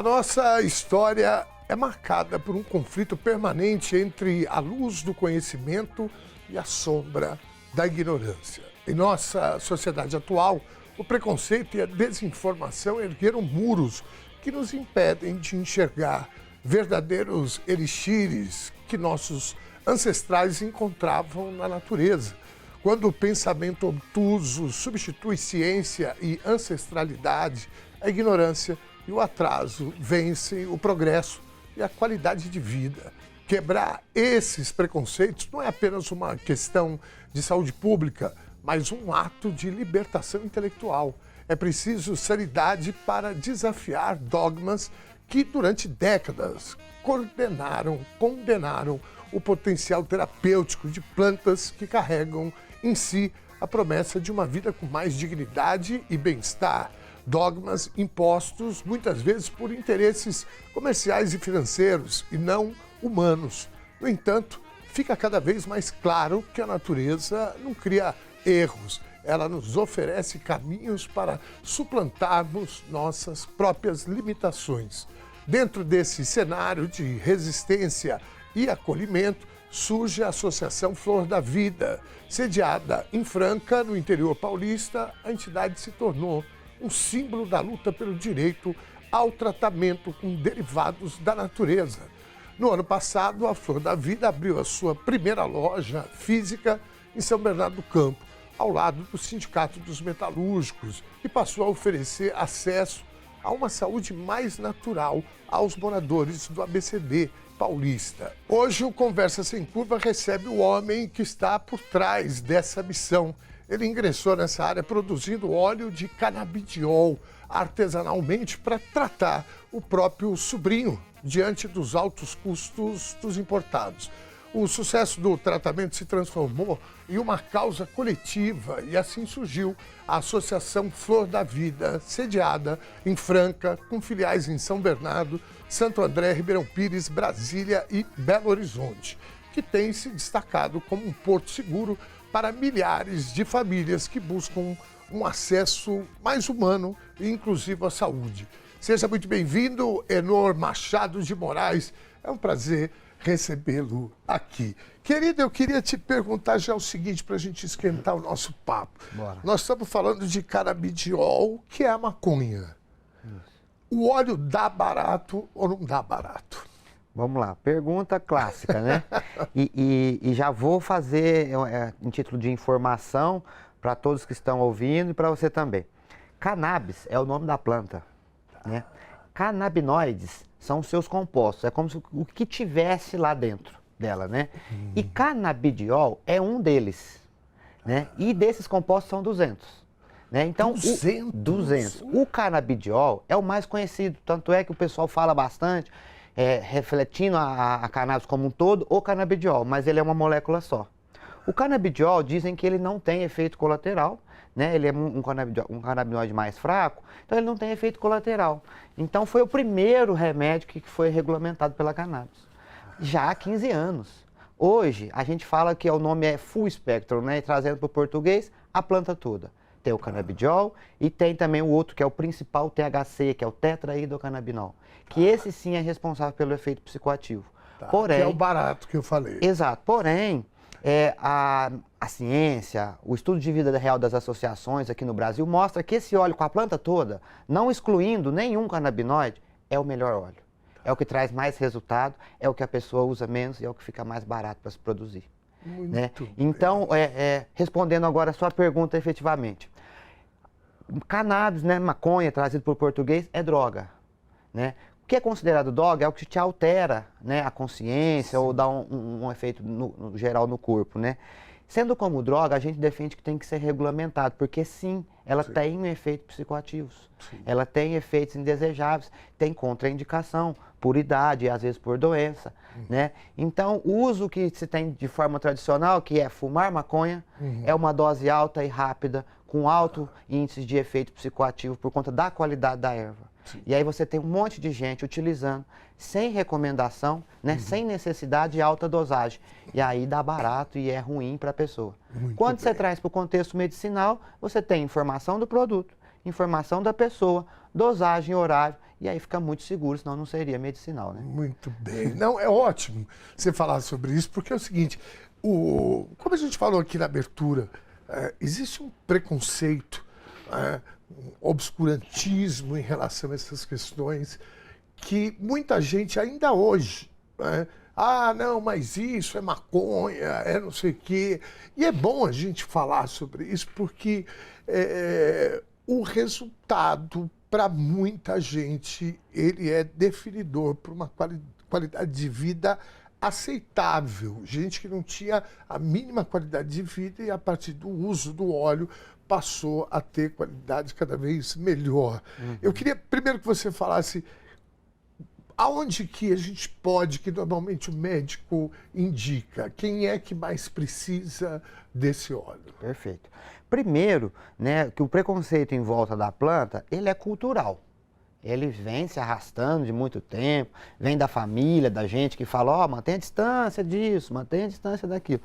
A nossa história é marcada por um conflito permanente entre a luz do conhecimento e a sombra da ignorância. Em nossa sociedade atual, o preconceito e a desinformação ergueram muros que nos impedem de enxergar verdadeiros elixires que nossos ancestrais encontravam na natureza. Quando o pensamento obtuso substitui ciência e ancestralidade, a ignorância e o atraso vencem o progresso e a qualidade de vida. Quebrar esses preconceitos não é apenas uma questão de saúde pública, mas um ato de libertação intelectual. É preciso seriedade para desafiar dogmas que durante décadas condenaram o potencial terapêutico de plantas que carregam em si a promessa de uma vida com mais dignidade e bem-estar. Dogmas impostos muitas vezes por interesses comerciais e financeiros e não humanos. No entanto, fica cada vez mais claro que a natureza não cria erros. Ela nos oferece caminhos para suplantarmos nossas próprias limitações. Dentro desse cenário de resistência e acolhimento, surge a Associação Flor da Vida. Sediada em Franca, no interior paulista, a entidade se tornou um símbolo da luta pelo direito ao tratamento com derivados da natureza. No ano passado, a Flor da Vida abriu a sua primeira loja física em São Bernardo do Campo, ao lado do Sindicato dos Metalúrgicos, e passou a oferecer acesso a uma saúde mais natural aos moradores do ABCD paulista. Hoje o Conversa Sem Curva recebe o homem que está por trás dessa missão. Ele ingressou nessa área produzindo óleo de canabidiol artesanalmente para tratar o próprio sobrinho diante dos altos custos dos importados. O sucesso do tratamento se transformou em uma causa coletiva e assim surgiu a Associação Flor da Vida, sediada em Franca, com filiais em São Bernardo, Santo André, Ribeirão Pires, Brasília e Belo Horizonte, que tem se destacado como um porto seguro para milhares de famílias que buscam um acesso mais humano e inclusivo à saúde. Seja muito bem-vindo, Enor Machado de Moraes. É um prazer recebê-lo aqui. Querido, eu queria te perguntar já o seguinte, para a gente esquentar o nosso papo. Bora. Nós estamos falando de canabidiol, que é a maconha. O óleo dá barato ou não dá barato? Vamos lá, pergunta clássica, né? E já vou fazer em título de informação para todos que estão ouvindo e para você também. Cannabis é o nome da planta, né? Canabinoides são os seus compostos, é como se o que tivesse lá dentro dela, né? E canabidiol é um deles, né? E desses compostos são 200. Né? Então, 200. O canabidiol é o mais conhecido, tanto é que o pessoal fala bastante, refletindo a cannabis como um todo, o canabidiol, mas ele é uma molécula só. O canabidiol dizem que ele não tem efeito colateral, né? Ele é um canabinoide mais fraco, então ele não tem efeito colateral. Então foi o primeiro remédio que foi regulamentado pela cannabis, já há 15 anos. Hoje a gente fala que o nome é full spectrum, né? E trazendo para o português, a planta toda. Tem o canabidiol e tem também o outro que é o principal THC, que é o tetrahidrocannabinol, que esse sim é responsável pelo efeito psicoativo. Porém, que é o barato que eu falei. Exato. Porém, a ciência, o estudo de vida real das associações aqui no Brasil mostra que esse óleo com a planta toda, não excluindo nenhum canabinoide, é o melhor óleo. É o que traz mais resultado, é o que a pessoa usa menos e é o que fica mais barato para se produzir. Né? Então, respondendo agora a sua pergunta efetivamente, cannabis, né, maconha, trazido por português, é droga. Né? O que é considerado droga é o que te altera, né, a consciência. Sim. Ou dá um efeito no geral no corpo. Né? Sendo como droga, a gente defende que tem que ser regulamentado, porque sim, ela tem efeitos psicoativos, ela tem efeitos indesejáveis, tem contraindicação por idade e às vezes por doença, né? Então, o uso que se tem de forma tradicional, que é fumar maconha, é uma dose alta e rápida, com alto índice de efeito psicoativo por conta da qualidade da erva. Sim. E aí você tem um monte de gente utilizando sem recomendação, né, sem necessidade de alta dosagem. E aí dá barato e é ruim para a pessoa. Quando você traz para o contexto medicinal, você tem informação do produto, informação da pessoa, dosagem, horário E aí fica muito seguro, senão não seria medicinal, né? Muito bem. Não, é ótimo você falar sobre isso, porque é o seguinte, como a gente falou aqui na abertura, existe um preconceito, um obscurantismo em relação a essas questões que muita gente ainda hoje, não, mas isso é maconha, é não sei o quê. E é bom a gente falar sobre isso porque o resultado para muita gente ele é definidor para uma qualidade de vida aceitável. Gente que não tinha a mínima qualidade de vida e a partir do uso do óleo passou a ter qualidade cada vez melhor. Eu queria primeiro que você falasse aonde que a gente pode, que normalmente o médico indica, quem é que mais precisa desse óleo? Perfeito. Primeiro, né, que o preconceito em volta da planta, ele é cultural. Ele vem se arrastando de muito tempo, vem da família, da gente que fala, mantenha a distância disso, mantenha a distância daquilo.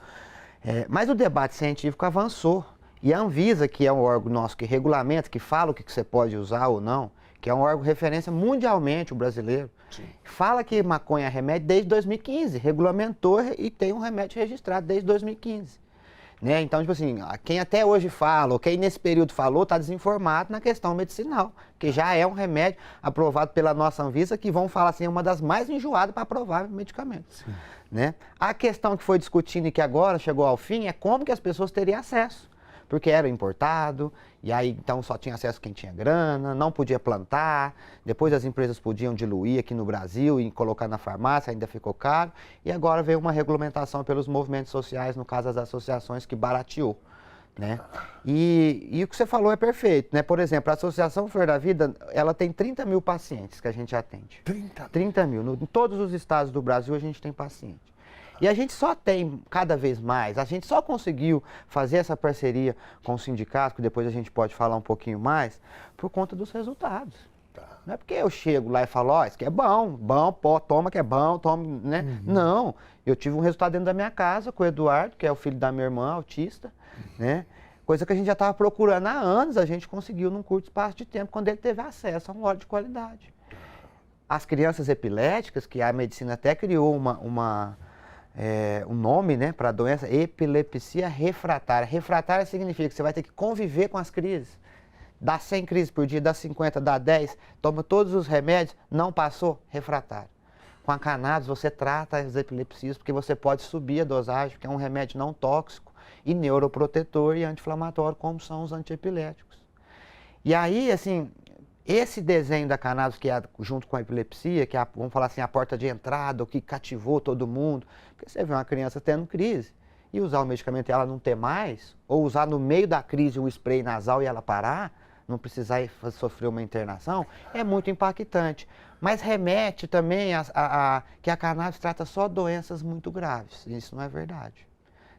Mas o debate científico avançou. E a Anvisa, que é um órgão nosso que regulamenta, que fala o que você pode usar ou não, que é um órgão de referência mundialmente, o brasileiro, fala que maconha é remédio desde 2015, regulamentou e tem um remédio registrado desde 2015. Né? Então, tipo assim, quem até hoje fala, ou quem nesse período falou, está desinformado na questão medicinal, que já é um remédio aprovado pela nossa Anvisa, que vão falar assim, é uma das mais enjoadas para aprovar medicamentos. Né? A questão que foi discutindo e que agora chegou ao fim é como que as pessoas teriam acesso. Porque era importado, e aí então só tinha acesso quem tinha grana, não podia plantar, depois as empresas podiam diluir aqui no Brasil e colocar na farmácia, ainda ficou caro, e agora veio uma regulamentação pelos movimentos sociais, no caso das associações, que barateou. Né? E o que você falou é perfeito, né? Por exemplo, a Associação Flor da Vida, ela tem 30 mil pacientes que a gente atende. 30 mil. Em todos os estados do Brasil a gente tem paciente. E a gente só tem cada vez mais, a gente só conseguiu fazer essa parceria com o sindicato, que depois a gente pode falar um pouquinho mais, por conta dos resultados. Não é porque eu chego lá e falo, isso aqui é bom, pô, toma que é bom, toma, né? Não, eu tive um resultado dentro da minha casa com o Eduardo, que é o filho da minha irmã, autista, né? Coisa que a gente já estava procurando há anos, a gente conseguiu num curto espaço de tempo, quando ele teve acesso a um óleo de qualidade. As crianças epiléticas, que a medicina até criou um nome, né, para a doença, epilepsia refratária. Refratária significa que você vai ter que conviver com as crises. Dá 100 crises por dia, dá 50, dá 10, toma todos os remédios, não passou, refratário. Com a cannabis você trata as epilepsias, porque você pode subir a dosagem, porque é um remédio não tóxico, e neuroprotetor e anti-inflamatório, como são os antiepiléticos. E aí, assim, esse desenho da cannabis, que é junto com a epilepsia, que é, vamos falar assim, a porta de entrada, o que cativou todo mundo, porque você vê uma criança tendo crise e usar o medicamento e ela não ter mais, ou usar no meio da crise o spray nasal e ela parar, não precisar sofrer uma internação, é muito impactante. Mas remete também que a cannabis trata só doenças muito graves. Isso não é verdade.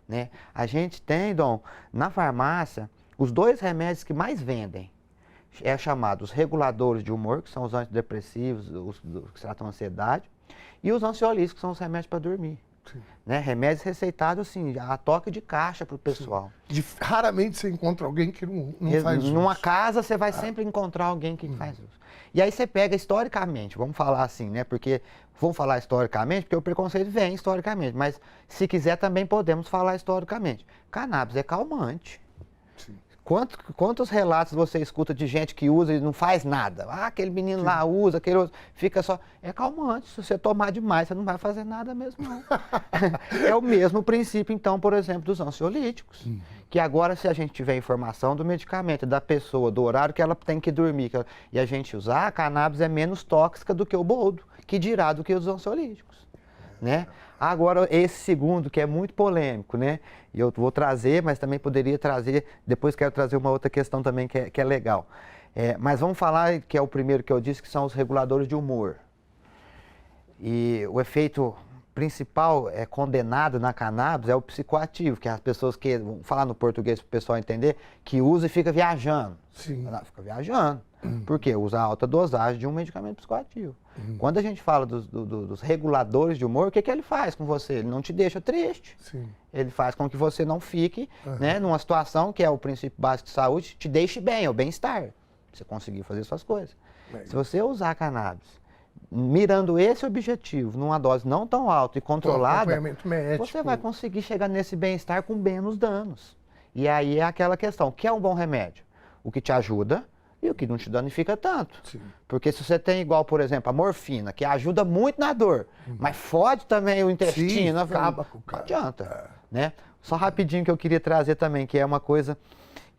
Né? A gente tem, Dom, na farmácia, os 2 remédios que mais vendem. É chamados reguladores de humor, que são os antidepressivos, os que tratam a ansiedade, e os ansiolíticos, que são os remédios para dormir. Né? Remédios receitados, assim, a toque de caixa para o pessoal. Raramente você encontra alguém que não faz uso. Numa casa, você vai sempre encontrar alguém que faz uso. E aí você pega historicamente, vamos falar assim, né? Porque, vamos falar historicamente, porque o preconceito vem historicamente, mas se quiser também podemos falar historicamente. Cannabis é calmante. Quantos relatos você escuta de gente que usa e não faz nada? Aquele menino lá usa, aquele outro, fica só... É calmante, se você tomar demais, você não vai fazer nada mesmo, não. É o mesmo princípio, então, por exemplo, dos ansiolíticos. Que agora, se a gente tiver informação do medicamento, da pessoa, do horário que ela tem que dormir, e a gente usar, a cannabis é menos tóxica do que o boldo, que dirá do que os ansiolíticos. Né? Agora, esse segundo, que é muito polêmico, né? E eu vou trazer, mas também poderia trazer, depois quero trazer uma outra questão também que é legal. Mas vamos falar, que é o primeiro que eu disse, que são os reguladores de humor. E o efeito principal condenado na cannabis é o psicoativo, que as pessoas que, vamos falar no português para o pessoal entender, que usa e fica viajando. Sim. Fica viajando. Por quê? Usa a alta dosagem de um medicamento psicoativo. Quando a gente fala dos reguladores de humor, o que ele faz com você? Ele não te deixa triste. Sim. Ele faz com que você não fique né, numa situação que é o princípio básico de saúde, te deixe bem, é o bem-estar. você conseguir fazer suas coisas. É. Se você usar cannabis mirando esse objetivo, numa dose não tão alta e controlada, acompanhamento médico, você vai conseguir chegar nesse bem-estar com menos danos. E aí é aquela questão, o que é um bom remédio? O que te ajuda e o que não te danifica tanto. Sim. Porque se você tem igual, por exemplo, a morfina, que ajuda muito na dor, mas fode também o intestino, acaba com o não cara. adianta. Né? Só rapidinho que eu queria trazer também, que é uma coisa,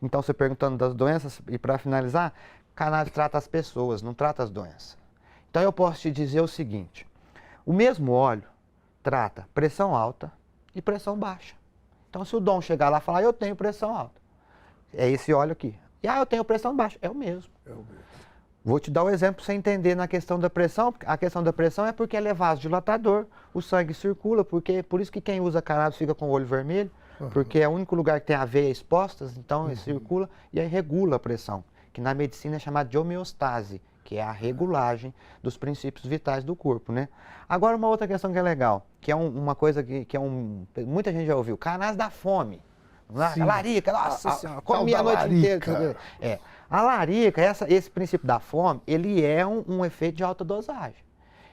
então você perguntando das doenças, e para finalizar, cannabis trata as pessoas, não trata as doenças. Então eu posso te dizer o seguinte, o mesmo óleo trata pressão alta e pressão baixa. Então se o Dom chegar lá e falar, eu tenho pressão alta, é esse óleo aqui. E eu tenho pressão baixa, é o mesmo. É o mesmo. Vou te dar um exemplo para você entender na questão da pressão. A questão da pressão é porque ele é vasodilatador, o sangue circula, por isso que quem usa cannabis fica com o olho vermelho, porque é o único lugar que tem a veia exposta, então ele circula e aí regula a pressão, que na medicina é chamada de homeostase, que é a regulagem dos princípios vitais do corpo, né? Agora uma outra questão que é legal, que é uma coisa que muita gente já ouviu, cannabis dá fome. A larica, nossa senhora, comia a noite inteira. A larica, esse princípio da fome, ele é um efeito de alta dosagem.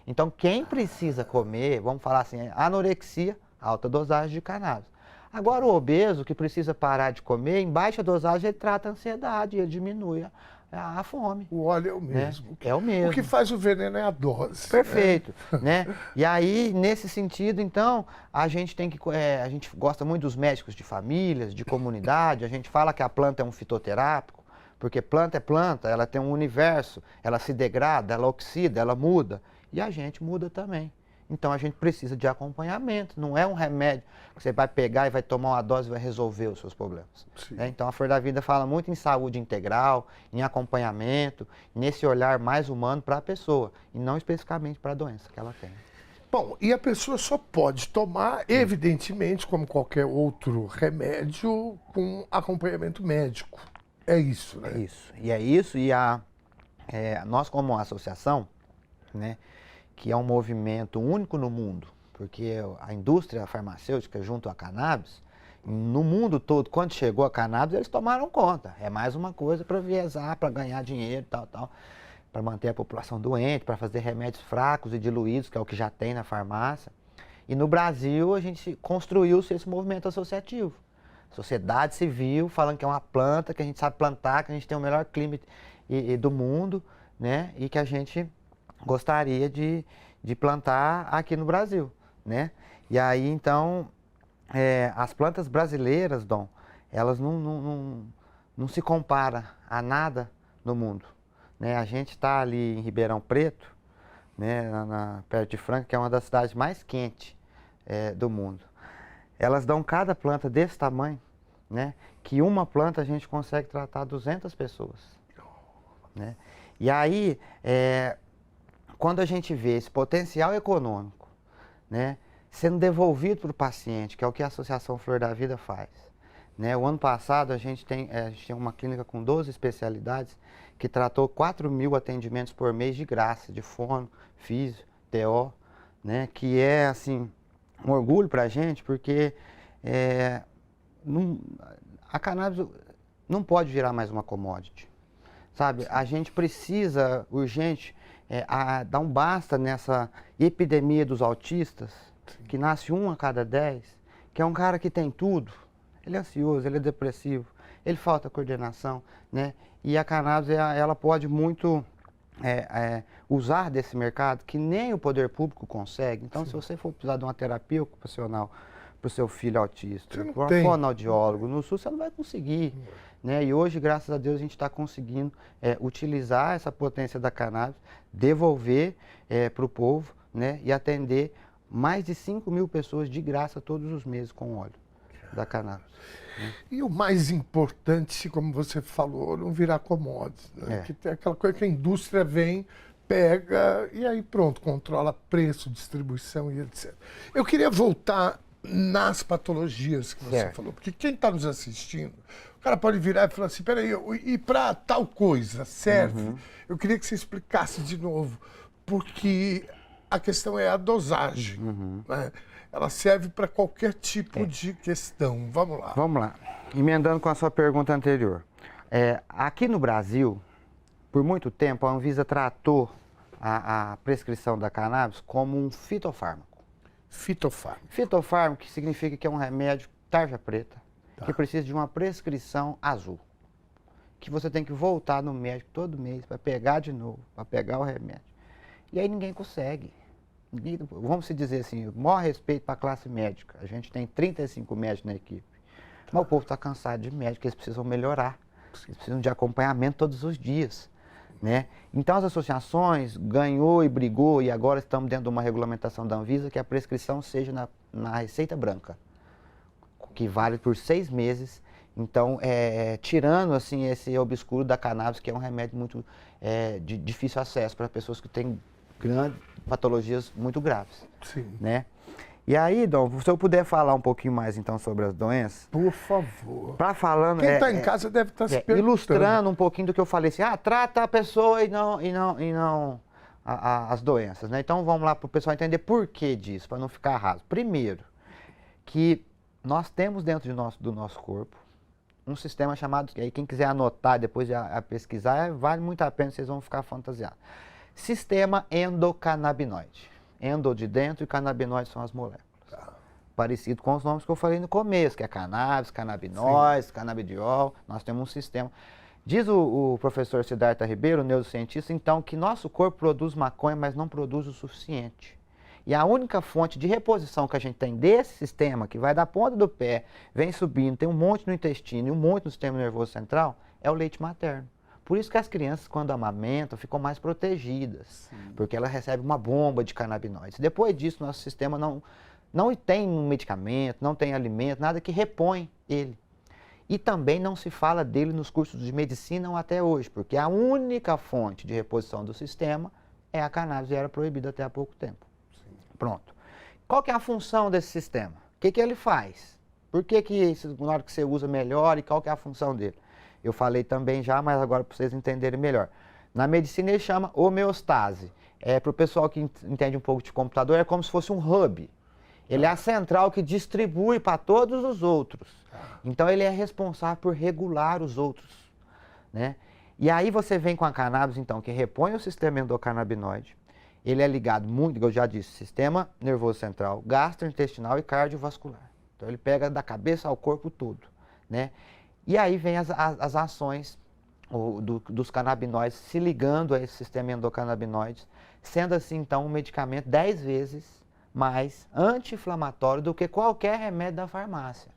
Então, quem precisa comer, vamos falar assim, anorexia, alta dosagem de cannabis. Agora, o obeso que precisa parar de comer, em baixa dosagem, ele trata a ansiedade, ele diminui a fome. O óleo é o mesmo. Né? É o mesmo. O que faz o veneno é a dose. Perfeito. Né? E aí, nesse sentido, então, a gente a gente gosta muito dos médicos de famílias, de comunidade, a gente fala que a planta é um fitoterápico, porque planta é planta, ela tem um universo, ela se degrada, ela oxida, ela muda, e a gente muda também. Então a gente precisa de acompanhamento, não é um remédio que você vai pegar e vai tomar uma dose e vai resolver os seus problemas. Né? Então a Flor da Vida fala muito em saúde integral, em acompanhamento, nesse olhar mais humano para a pessoa, e não especificamente para a doença que ela tem. Bom, e a pessoa só pode tomar, evidentemente, como qualquer outro remédio, com acompanhamento médico. É isso, né? É isso. E é isso, e nós como associação, né, que é um movimento único no mundo, porque a indústria farmacêutica junto à cannabis, no mundo todo, quando chegou a cannabis, eles tomaram conta. É mais uma coisa para viesar, para ganhar dinheiro, tal, para manter a população doente, para fazer remédios fracos e diluídos, que é o que já tem na farmácia. E no Brasil, a gente construiu-se esse movimento associativo. Sociedade civil, falando que é uma planta, que a gente sabe plantar, que a gente tem o melhor clima do mundo, né? E que a gente gostaria de plantar aqui no Brasil, né? E aí, então, as plantas brasileiras, Dom, elas não se comparam a nada no mundo, né? A gente está ali em Ribeirão Preto, né, perto de Franca, que é uma das cidades mais quentes do mundo. Elas dão cada planta desse tamanho, né? Que uma planta a gente consegue tratar 200 pessoas, né? E aí, quando a gente vê esse potencial econômico, né, sendo devolvido para o paciente, que é o que a Associação Flor da Vida faz, né? O ano passado a gente tem uma clínica com 12 especialidades que tratou 4.000 atendimentos por mês de graça, de fono, físio, TO, né? Que é assim um orgulho para a gente, porque a cannabis não pode virar mais uma commodity, sabe? A gente precisa urgente dar um basta nessa epidemia dos autistas, que nasce 1 a cada 10, que é um cara que tem tudo. Ele é ansioso, ele é depressivo, ele falta coordenação, né? E a cannabis, ela pode muito usar desse mercado que nem o poder público consegue. Então, se você for precisar de uma terapia ocupacional para o seu filho autista, para um fonoaudiólogo, no SUS você não vai conseguir. Né? E hoje, graças a Deus, a gente está conseguindo utilizar essa potência da cannabis, devolver para o povo, né? E atender mais de 5.000 pessoas de graça todos os meses com óleo da cannabis. Né? E o mais importante, como você falou, não virar commodities, né? Que tem aquela coisa que a indústria vem, pega e aí pronto, controla preço, distribuição e etc. Eu queria voltar nas patologias que você falou, porque quem está nos assistindo, o cara pode virar e falar assim, peraí, e para tal coisa serve? Eu queria que você explicasse de novo, porque a questão é a dosagem, né? Ela serve para qualquer tipo de questão. Vamos lá. Vamos lá. Emendando com a sua pergunta anterior. Aqui no Brasil, por muito tempo, a Anvisa tratou a prescrição da cannabis como um fitofármaco. Fitofármaco. Fitofármaco que significa que é um remédio tarja preta, Tá. que precisa de uma prescrição azul. Que você tem que voltar no médico todo mês para pegar de novo, para pegar o remédio. E aí ninguém consegue. Vamos se dizer assim, o maior respeito para a classe médica. A gente tem 35 médicos na equipe. Mas o povo está cansado de médico, eles precisam melhorar. Eles precisam de acompanhamento todos os dias. Né? Então as associações ganhou e brigou e agora estamos dentro de uma regulamentação da Anvisa que a prescrição seja na receita branca, que vale por 6 meses. Então, tirando assim, esse obscuro da cannabis, que é um remédio muito de difícil acesso para pessoas que têm grandes patologias muito graves. Sim. Né? E aí, Dom, se eu puder falar um pouquinho mais então sobre as doenças. Por favor. Falando, Quem está em casa deve estar se perguntando. Ilustrando um pouquinho do que eu falei assim, trata a pessoa e não as doenças. Né? Então vamos lá para o pessoal entender por que disso, para não ficar raso. Primeiro, que nós temos dentro do nosso corpo um sistema chamado, aí quem quiser anotar depois de pesquisar, vale muito a pena, vocês vão ficar fantasiados. Sistema endocannabinoide. Endo de dentro e canabinoides são as moléculas. Tá. Parecido com os nomes que eu falei no começo, que é cannabis, canabinóis, canabidiol, nós temos um sistema. Diz o professor Siddhartha Ribeiro, neurocientista, então, que nosso corpo produz maconha, mas não produz o suficiente. E a única fonte de reposição que a gente tem desse sistema, que vai da ponta do pé, vem subindo, tem um monte no intestino e um monte no sistema nervoso central, é o leite materno. Por isso que as crianças, quando amamentam, ficam mais protegidas, porque ela recebe uma bomba de canabinoides. Depois disso, nosso sistema não tem um medicamento, não tem alimento, nada que repõe ele. E também não se fala dele nos cursos de medicina até hoje, porque a única fonte de reposição do sistema é a cannabis e era proibida até há pouco tempo. Sim. Pronto. Qual que é a função desse sistema? O que ele faz? Por que na hora que você usa melhor e qual que é a função dele? Eu falei também já, mas agora para vocês entenderem melhor. Na medicina ele chama homeostase. Para o pessoal que entende um pouco de computador, é como se fosse um hub. Ele é a central que distribui para todos os outros. Então ele é responsável por regular os outros. Né? E aí você vem com a cannabis, então, que repõe o sistema endocannabinoide. Ele é ligado muito, eu já disse, sistema nervoso central, gastrointestinal e cardiovascular. Então ele pega da cabeça ao corpo todo. Né? E aí vem as ações dos canabinoides se ligando a esse sistema endocannabinoide, sendo assim, então, um medicamento 10 vezes mais anti-inflamatório do que qualquer remédio da farmácia.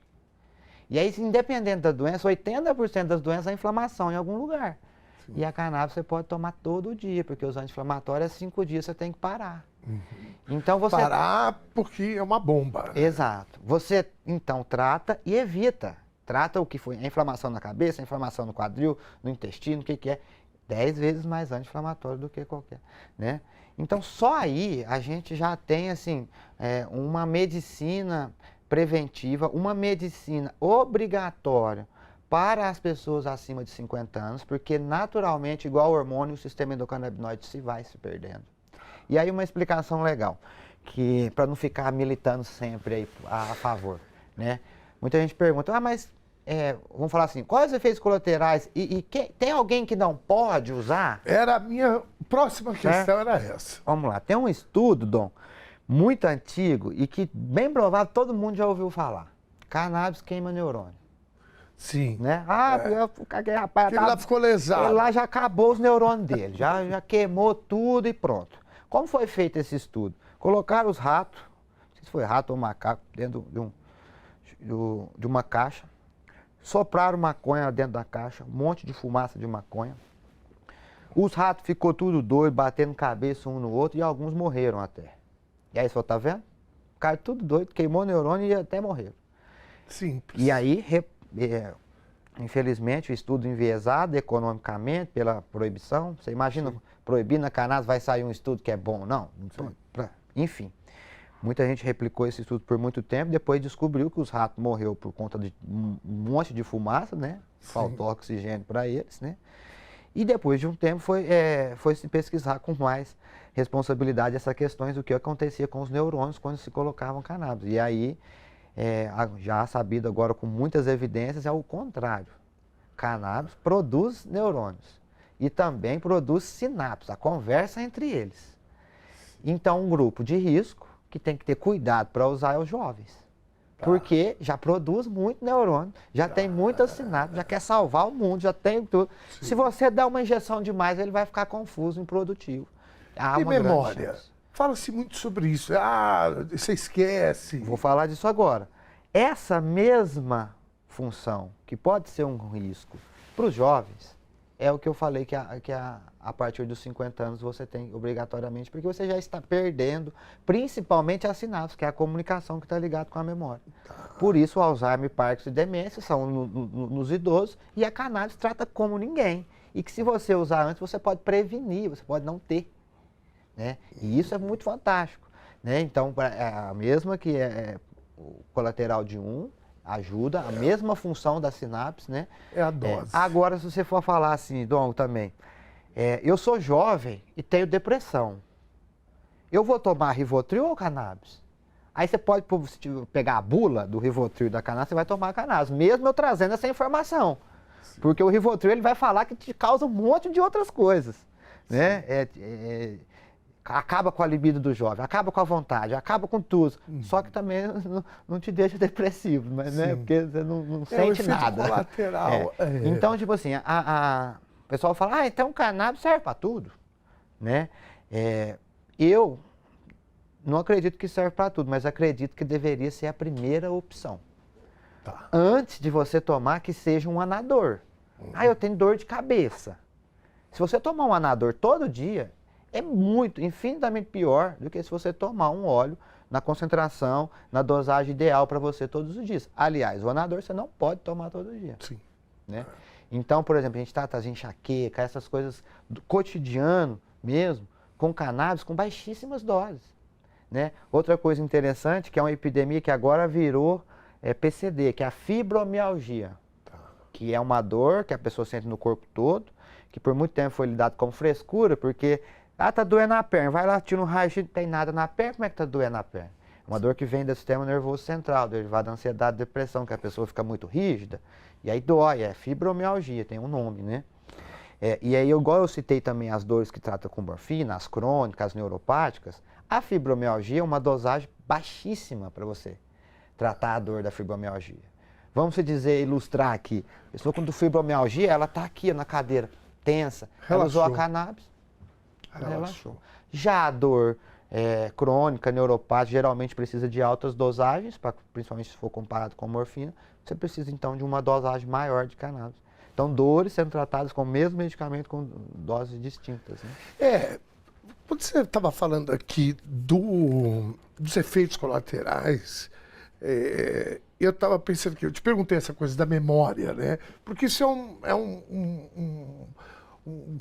E aí, independente da doença, 80% das doenças é inflamação em algum lugar. Sim. E a cannabis você pode tomar todo dia, porque os anti-inflamatórios, 5 dias você tem que parar. Uhum. Então você... Parar porque é uma bomba. Exato. Você, então, trata e evita. Trata o que foi a inflamação na cabeça, a inflamação no quadril, no intestino, o que é 10 vezes mais anti-inflamatório do que qualquer, né? Então, só aí a gente já tem, assim, uma medicina preventiva, uma medicina obrigatória para as pessoas acima de 50 anos, porque naturalmente, igual ao hormônio, o sistema endocannabinoide se vai se perdendo. E aí uma explicação legal, que para não ficar militando sempre aí a favor, né? Muita gente pergunta, mas vamos falar assim, quais os efeitos colaterais tem alguém que não pode usar? Era a minha próxima questão, era essa. Vamos lá, tem um estudo, Dom, muito antigo e que bem provável todo mundo já ouviu falar. Cannabis queima neurônio. Sim. Né? Aquele rapaz lá ficou lesado. Ele lá já acabou os neurônios dele, já queimou tudo e pronto. Como foi feito esse estudo? Colocaram os ratos, não sei se foi rato ou macaco, dentro de uma caixa, sopraram maconha dentro da caixa, um monte de fumaça de maconha. Os ratos ficou tudo doido, batendo cabeça um no outro e alguns morreram até. E aí, você tá vendo? Ficaram tudo doido, queimou o neurônio e até morreram. Simples. E aí, infelizmente, o estudo enviesado economicamente pela proibição. Você imagina, proibir na cannabis vai sair um estudo que é bom? Não. Enfim, muita gente replicou esse estudo por muito tempo, depois descobriu que os ratos morreram por conta de um monte de fumaça, né? Faltou oxigênio para eles, né? E depois de um tempo foi se pesquisar com mais responsabilidade essas questões do que acontecia com os neurônios quando se colocavam cannabis. E aí, já sabido agora com muitas evidências, é o contrário. Cannabis produz neurônios. e também produz sinapses, a conversa entre eles. Então, um grupo de risco que tem que ter cuidado para usar é os jovens. Porque já produz muito neurônio, já tem muitas sinapses, já quer salvar o mundo, já tem tudo. Sim. Se você der uma injeção demais, ele vai ficar confuso, improdutivo. E memória? Fala-se muito sobre isso. Você esquece. Vou falar disso agora. Essa mesma função, que pode ser um risco para os jovens, é o que eu falei que a partir dos 50 anos você tem obrigatoriamente, porque você já está perdendo, principalmente as sinapses, que é a comunicação que está ligada com a memória. Por isso, o Alzheimer, Parkinson e demência são nos idosos, e a cannabis trata como ninguém. E que se você usar antes, você pode prevenir, você pode não ter. Né? E isso é muito fantástico. Né? Então, a mesma que o colateral de ajuda, a mesma função da sinapse, né? É a dose. Agora, se você for falar assim, Dom, também, eu sou jovem e tenho depressão. Eu vou tomar Rivotril ou cannabis? Aí você pode pegar a bula do Rivotril e da cannabis, você vai tomar a cannabis, mesmo eu trazendo essa informação. Sim. Porque o Rivotril ele vai falar que te causa um monte de outras coisas, né? Acaba com a libido do jovem, acaba com a vontade, acaba com tudo. Só que também não te deixa depressivo, mas, né? Porque você não sente nada. Colateral. Então, tipo assim, o pessoal fala, então o cannabis serve para tudo. Né? Eu não acredito que serve para tudo, mas acredito que deveria ser a primeira opção. Tá. Antes de você tomar, que seja um anador. Eu tenho dor de cabeça. Se você tomar um anador todo dia, é infinitamente pior do que se você tomar um óleo na concentração, na dosagem ideal para você todos os dias. Aliás, o anador você não pode tomar todo dia. Sim. Né? Então, por exemplo, a gente trata de enxaqueca, essas coisas do cotidiano mesmo, com cannabis, com baixíssimas doses. Né? Outra coisa interessante, que é uma epidemia que agora virou PCD, que é a fibromialgia, que é uma dor que a pessoa sente no corpo todo, que por muito tempo foi lidado como frescura, porque tá doendo a perna, vai lá, tira um raio-x, não tem nada na perna, como é que tá doendo a perna? É uma dor que vem do sistema nervoso central, derivada da ansiedade, depressão, que a pessoa fica muito rígida, e aí dói, é fibromialgia, tem um nome, né? E aí, igual eu citei também as dores que tratam com morfina, as crônicas, as neuropáticas, a fibromialgia é uma dosagem baixíssima para você tratar a dor da fibromialgia. Vamos ilustrar aqui, a pessoa com fibromialgia, ela tá aqui na cadeira, tensa, ela usou a cannabis, relaxou. Já a dor crônica, neuropática, geralmente precisa de altas dosagens, principalmente se for comparado com morfina, você precisa então de uma dosagem maior de cannabis. Então, dores sendo tratadas com o mesmo medicamento com doses distintas. Né? Quando você estava falando aqui dos efeitos colaterais, eu estava pensando que eu te perguntei essa coisa da memória, né? Porque isso é um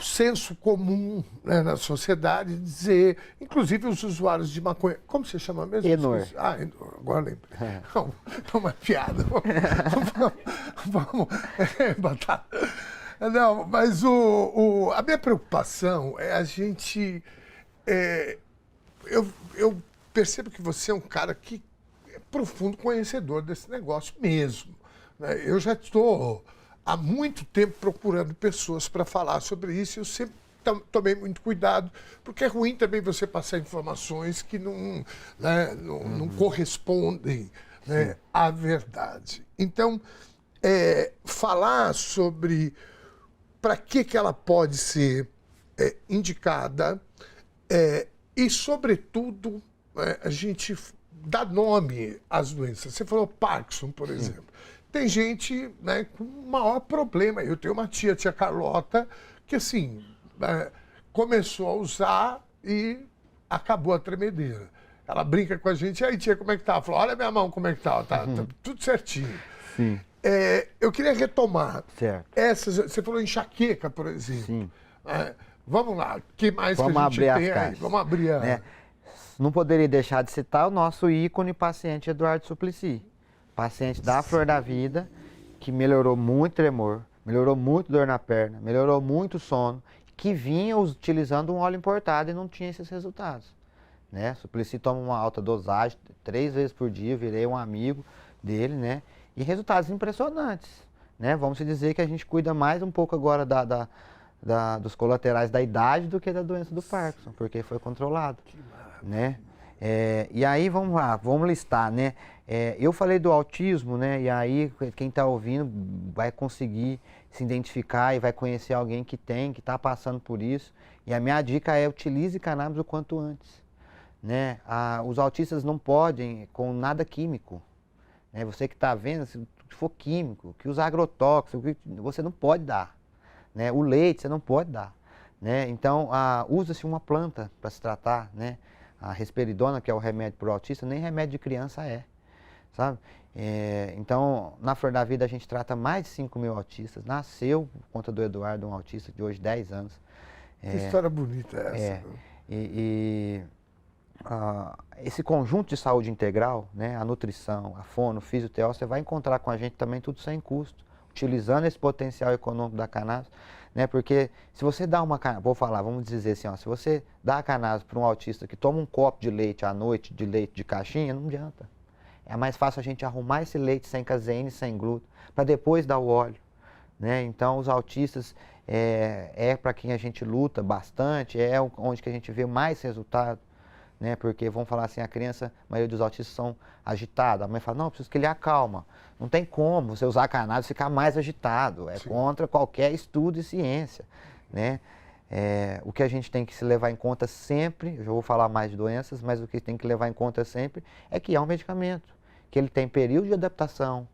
senso comum, né, na sociedade, dizer, inclusive os usuários de maconha. Como você chama mesmo? Enor. Enor, agora lembro. Não, é uma piada. Vamos botar. Não, mas a minha preocupação é a gente. Eu percebo que você é um cara que é profundo conhecedor desse negócio mesmo. Né? Eu já estou há muito tempo procurando pessoas para falar sobre isso e eu sempre tomei muito cuidado, porque é ruim também você passar informações que não correspondem, né, à verdade. Então, falar sobre para que ela pode ser indicada e, sobretudo, a gente dá nome às doenças. Você falou Parkinson, por exemplo. Tem gente, né, com maior problema. Eu tenho uma tia Carlota, que assim, começou a usar e acabou a tremedeira. Ela brinca com a gente, aí tia, como é que tá? Ela falou, olha minha mão como é que tá, tá tudo certinho. Sim. Eu queria retomar essas. Você falou enxaqueca, por exemplo. Sim. Vamos lá, o que mais Vamos que a gente tem aí? Caixas. Vamos abrir a... Né? Não poderia deixar de citar o nosso ícone paciente Eduardo Suplicy. Paciente da Flor da Vida, que melhorou muito tremor, melhorou muito dor na perna, melhorou muito sono, que vinha utilizando um óleo importado e não tinha esses resultados. Né? Suplicy toma uma alta dosagem, 3 vezes por dia, virei um amigo dele, né? E resultados impressionantes. Né? Vamos dizer que a gente cuida mais um pouco agora dos colaterais da idade do que da doença do Parkinson, porque foi controlado, né? E aí, vamos lá, vamos listar, né? Eu falei do autismo, né? E aí, quem está ouvindo vai conseguir se identificar e vai conhecer alguém que está passando por isso. E a minha dica é: utilize cannabis o quanto antes, né? Os autistas não podem com nada químico, né? Você que está vendo, se for químico, que usa agrotóxico, você não pode dar, né? O leite você não pode dar, né? Então, usa-se uma planta para se tratar, né? A risperidona, que é o remédio para o autista, nem remédio de criança sabe? Então, na Flor da Vida a gente trata mais de 5.000 autistas. Nasceu, por conta do Eduardo, um autista de hoje 10 anos. Que história bonita é essa? Esse conjunto de saúde integral, né, a nutrição, a fono, o fisioterapia, você vai encontrar com a gente também tudo sem custo, utilizando esse potencial econômico da cannabis, né, porque se você dá vamos dizer assim, ó, se você dá a cannabis para um autista que toma um copo de leite à noite, de leite de caixinha, não adianta. É mais fácil a gente arrumar esse leite sem caseína e sem glúten, para depois dar o óleo, né? Então, os autistas para quem a gente luta bastante, onde que a gente vê mais resultado, né? Porque vamos falar assim, a maioria dos autistas são agitados. A mãe fala, não, preciso que ele acalma. Não tem como você usar a cannabis e ficar mais agitado. É contra qualquer estudo e ciência, né? O que a gente tem que se levar em conta sempre, eu já vou falar mais de doenças, mas o que tem que levar em conta sempre é que é um medicamento, que ele tem período de adaptação,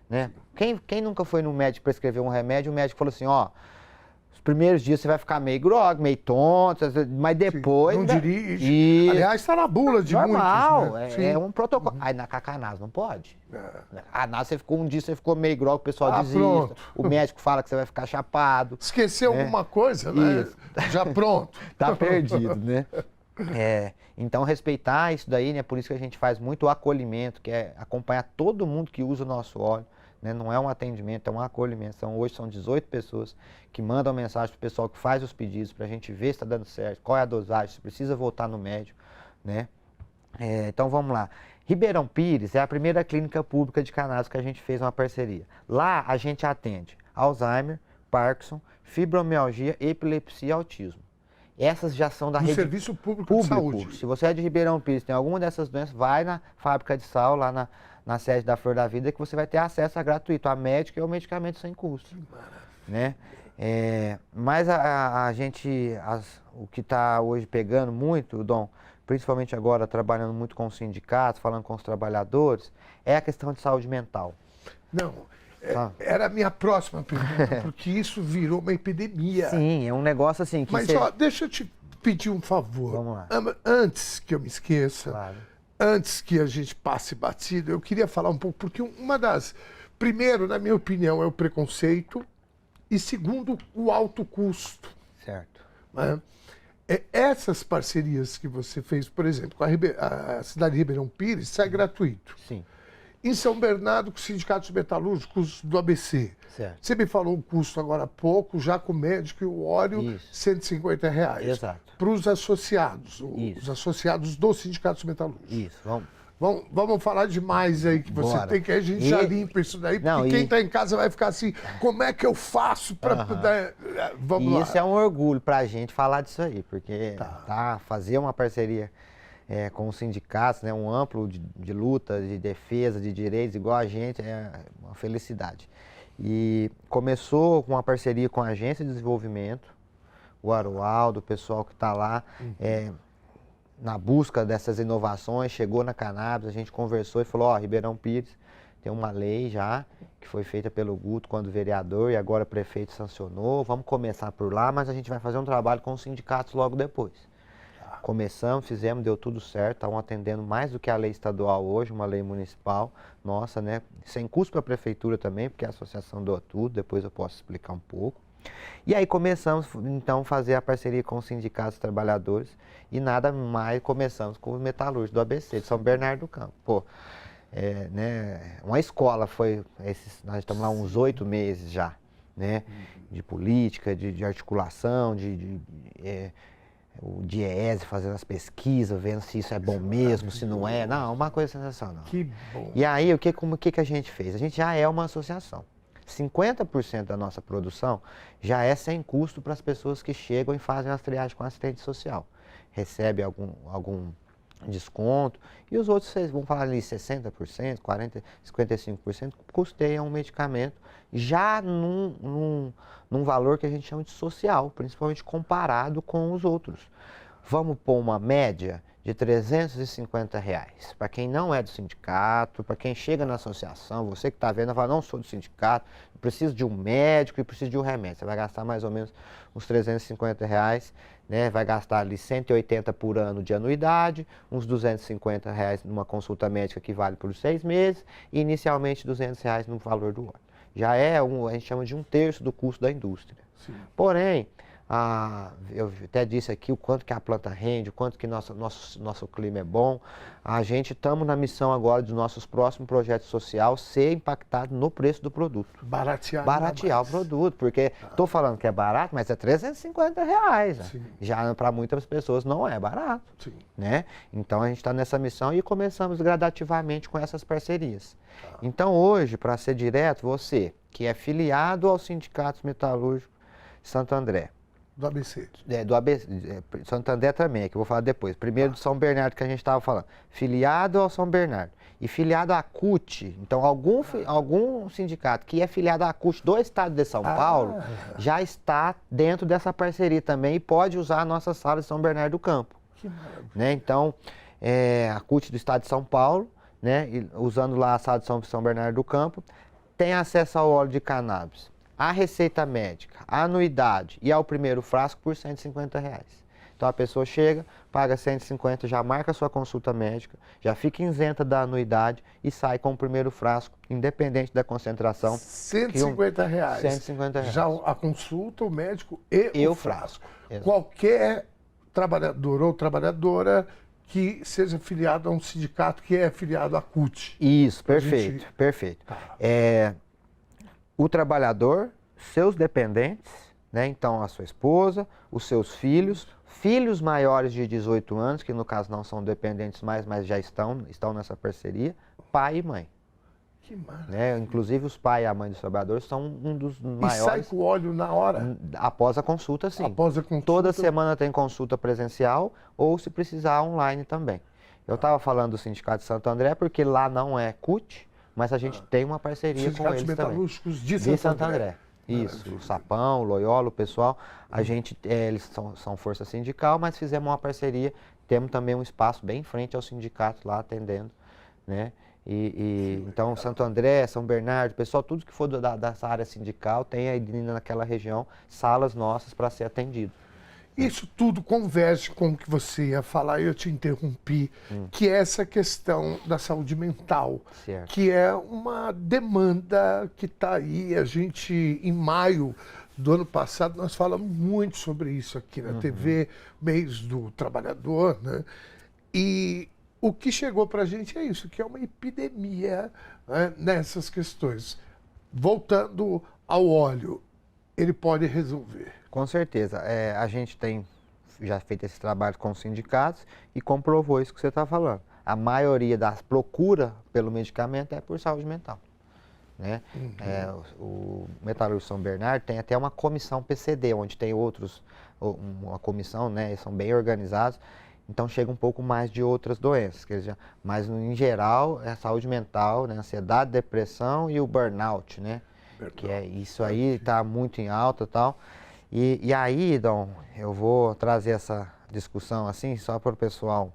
né? Quem nunca foi no médico prescrever um remédio, o médico falou assim, ó, os primeiros dias você vai ficar meio grogue, meio tonto, mas depois... Não dirige. Aliás, está na bula de normal, muitos, né? é um protocolo. Aí na cannabis não pode. Cannabis, um dia você ficou meio grogue, o pessoal desiste. Pronto. O médico fala que você vai ficar chapado. Esqueceu alguma coisa, né? Isso. Já pronto. Tá perdido, né? Então, respeitar isso daí, né? Por isso que a gente faz muito acolhimento, que é acompanhar todo mundo que usa o nosso óleo. Né? Não é um atendimento, é um acolhimento. Hoje são 18 pessoas que mandam mensagem para o pessoal que faz os pedidos, para a gente ver se está dando certo, qual é a dosagem, se precisa voltar no médico, né? Então, vamos lá. Ribeirão Pires é a primeira clínica pública de cannabis que a gente fez uma parceria. Lá, a gente atende Alzheimer, Parkinson, fibromialgia, epilepsia e autismo. Essas já são da rede Serviço Público de Saúde. Se você é de Ribeirão Pires, tem alguma dessas doenças, vai na fábrica de sal, lá na sede da Flor da Vida, que você vai ter acesso gratuito a médico e ao medicamento sem custo, né? Mas a gente, o que está hoje pegando muito, Dom, principalmente agora trabalhando muito com os sindicatos, falando com os trabalhadores, é a questão de saúde mental. Não, era a minha próxima pergunta, porque isso virou uma epidemia. Sim, é um negócio assim que Mas, deixa eu te pedir um favor. Vamos lá. Antes que eu me esqueça, Claro. Antes que a gente passe batido, eu queria falar um pouco, porque primeiro, na minha opinião, é o preconceito, e segundo, o alto custo. Certo. Né? Essas parcerias que você fez, por exemplo, com a cidade de Ribeirão Pires, isso é gratuito. Sim. Em São Bernardo, com os sindicatos metalúrgicos do ABC. Certo. Você me falou o custo agora há pouco, já com o médico e o óleo, R$ 150. Exato. Para os associados, Isso. os associados dos sindicatos metalúrgicos. Isso, Vamos falar de mais aí que você Bora. tem, que a gente já limpa isso daí, porque quem está em casa vai ficar assim, como é que eu faço para poder... Vamos lá. Isso é um orgulho para a gente falar disso aí, porque fazer uma parceria com os sindicatos, né, um amplo de luta, de defesa, de direitos, igual a gente, é uma felicidade. E começou com uma parceria com a Agência de Desenvolvimento, o Arualdo, o pessoal que está lá, na busca dessas inovações, chegou na cannabis, a gente conversou e falou, Ribeirão Pires tem uma lei já, que foi feita pelo Guto quando vereador e agora prefeito sancionou, vamos começar por lá, mas a gente vai fazer um trabalho com os sindicatos logo depois. Começamos, fizemos, deu tudo certo, estavam atendendo mais do que a lei estadual hoje, uma lei municipal, nossa, né? Sem custo para a prefeitura também, porque a associação doa tudo, depois eu posso explicar um pouco. E aí começamos, então, a fazer a parceria com os sindicatos trabalhadores e nada mais, começamos com o metalúrgico do ABC, de São Bernardo do Campo. Né? Uma escola nós estamos lá uns 8 meses já, né? De política, de articulação, o DIEESE fazendo as pesquisas, vendo se isso é bom mesmo, se não é. Não, uma coisa sensacional. Que bom. E aí, o que a gente fez? A gente já é uma associação. 50% da nossa produção já é sem custo para as pessoas que chegam e fazem as triagens com assistente social. Recebe algum desconto, e os outros, vocês vão falar ali 60%, 40%, 55%, custeiam um medicamento já num valor que a gente chama de social, principalmente comparado com os outros. Vamos pôr uma média de R$350. Para quem não é do sindicato, para quem chega na associação, você que está vendo, fala, não sou do sindicato, preciso de um médico e preciso de um remédio. Você vai gastar mais ou menos uns R$350, né? Vai gastar ali 180 por ano de anuidade, uns R$250 numa consulta médica que vale por 6 meses e inicialmente R$200 no valor do óleo. Já é, a gente chama de 1/3 do custo da indústria. Sim. Porém, eu até disse aqui o quanto que a planta rende, o quanto que nosso clima é bom. A gente estamos na missão agora dos nossos próximos projetos sociais ser impactado no preço do produto. Baratear o produto, porque estou falando que é barato, mas é R$350. Né? Já para muitas pessoas não é barato. Sim. Né? Então a gente está nessa missão e começamos gradativamente com essas parcerias. Então hoje, para ser direto, você que é filiado ao Sindicato Metalúrgico Santo André, do ABC. Do ABC, Santo André também, que eu vou falar depois. Primeiro do São Bernardo, que a gente estava falando. Filiado ao São Bernardo. E filiado à CUT. Então, algum sindicato que é filiado à CUT do estado de São Paulo já está dentro dessa parceria também e pode usar a nossa sala de São Bernardo do Campo. Que maravilha. Né? Então, a CUT do estado de São Paulo, né? E usando lá a sala de São Bernardo do Campo, tem acesso ao óleo de cannabis, a receita médica, a anuidade e ao primeiro frasco por R$150. Então a pessoa chega, paga 150, já marca a sua consulta médica, já fica isenta da anuidade e sai com o primeiro frasco, independente da concentração. R$150. R$150. Já a consulta, o médico e o frasco. Exato. Qualquer trabalhador ou trabalhadora que seja filiado a um sindicato que é filiado à CUT. Isso, perfeito, perfeito. O trabalhador, seus dependentes, né? Então a sua esposa, os seus filhos maiores de 18 anos, que no caso não são dependentes mais, mas já estão nessa parceria, pai e mãe. Que maravilha. Né? Inclusive os pais e a mãe dos trabalhadores são um dos maiores. E sai com o óleo na hora? Após a consulta, sim. Após a consulta. Toda semana tem consulta presencial ou, se precisar, online também. Eu estava falando do Sindicato de Santo André porque lá não é CUT, mas a gente tem uma parceria com eles metalúrgicos também. De Santo André. Isso, o Sapão, o Loyola, o pessoal, eles são força sindical, mas fizemos uma parceria, temos também um espaço bem em frente ao sindicato lá atendendo, né? Então, Santo André, São Bernardo, pessoal, tudo que for dessa área sindical, tem aí naquela região salas nossas para ser atendido. Isso tudo converge com o que você ia falar, eu te interrompi, que é essa questão da saúde mental, certo. Que é uma demanda que está aí. A gente, em maio do ano passado, nós falamos muito sobre isso aqui na TV, mês do trabalhador, né? E o que chegou para a gente é isso, que é uma epidemia, né, nessas questões. Voltando ao óleo, ele pode resolver. Com certeza. A gente tem já feito esse trabalho com os sindicatos e comprovou isso que você está falando. A maioria das procura pelo medicamento é por saúde mental. Né? O Metalúrgico São Bernardo tem até uma comissão PCD, onde tem uma comissão, né, eles são bem organizados, então chega um pouco mais de outras doenças. Mas, em geral, é a saúde mental, né, ansiedade, depressão e o burnout, né? Que é isso aí, está muito em alta e tal. E aí, Dom, eu vou trazer essa discussão assim, só para o pessoal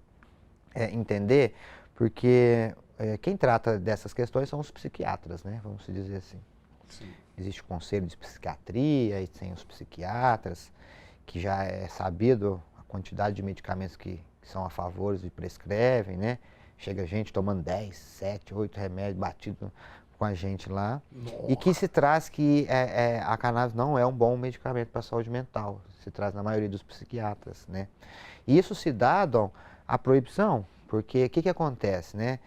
entender, porque quem trata dessas questões são os psiquiatras, né? Vamos dizer assim. Sim. Existe o conselho de psiquiatria e tem os psiquiatras, que já é sabido a quantidade de medicamentos que são a favor e prescrevem, né? Chega gente tomando 10, 7, 8 remédios batidos com a gente lá. Nossa. E que se traz que a cannabis não é um bom medicamento para a saúde mental, se traz na maioria dos psiquiatras, né? E isso se dá, Dom, a proibição, porque o que acontece, né?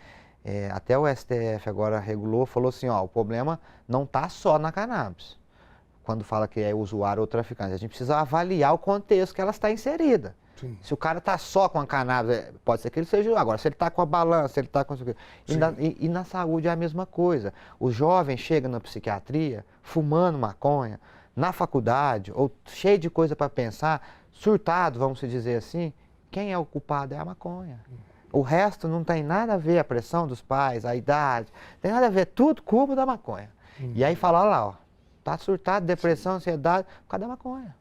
Até o STF agora regulou, falou assim, ó, o problema não está só na cannabis. quando fala que é usuário ou traficante. A gente precisa avaliar o contexto que ela está inserida. Sim. Se o cara está só com a cannabis, pode ser que ele seja. Agora, se ele está com a balança, ele está com. E na saúde é a mesma coisa. O jovem chega na psiquiatria fumando maconha, na faculdade, ou cheio de coisa para pensar, surtado, vamos dizer assim, quem é o culpado é a maconha. O resto não tem nada a ver, a pressão dos pais, a idade, tem nada a ver, tudo culpa da maconha. E aí fala, olha lá, ó, tá surtado, depressão, ansiedade, por causa da maconha.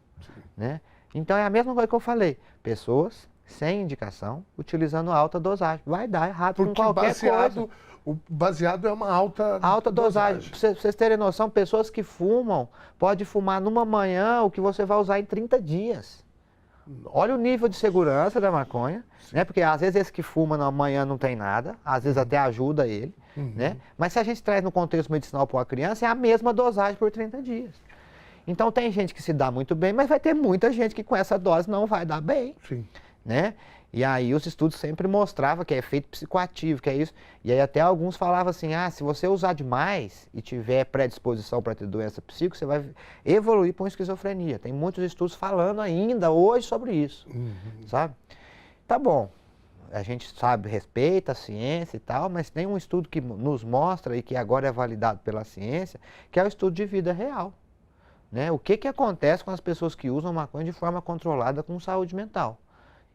Né? Então é a mesma coisa que eu falei, pessoas sem indicação, utilizando alta dosagem. Vai dar errado com qualquer coisa. O baseado é uma alta dosagem. Pra vocês terem noção, pessoas que fumam, pode fumar numa manhã o que você vai usar em 30 dias. Olha o nível de segurança da maconha, né? Porque às vezes esse que fuma na manhã não tem nada, às vezes até ajuda ele, né? Mas se a gente traz no contexto medicinal para uma criança, é a mesma dosagem por 30 dias. Então tem gente que se dá muito bem, mas vai ter muita gente que com essa dose não vai dar bem, né? E aí os estudos sempre mostravam que é efeito psicoativo, que é isso. E aí até alguns falavam assim, se você usar demais e tiver predisposição para ter doença psíquica, você vai evoluir para uma esquizofrenia. Tem muitos estudos falando ainda hoje sobre isso, sabe? Tá bom, a gente sabe, respeita a ciência e tal, mas tem um estudo que nos mostra e que agora é validado pela ciência, que é o estudo de vida real. Né? O que acontece com as pessoas que usam maconha de forma controlada com saúde mental?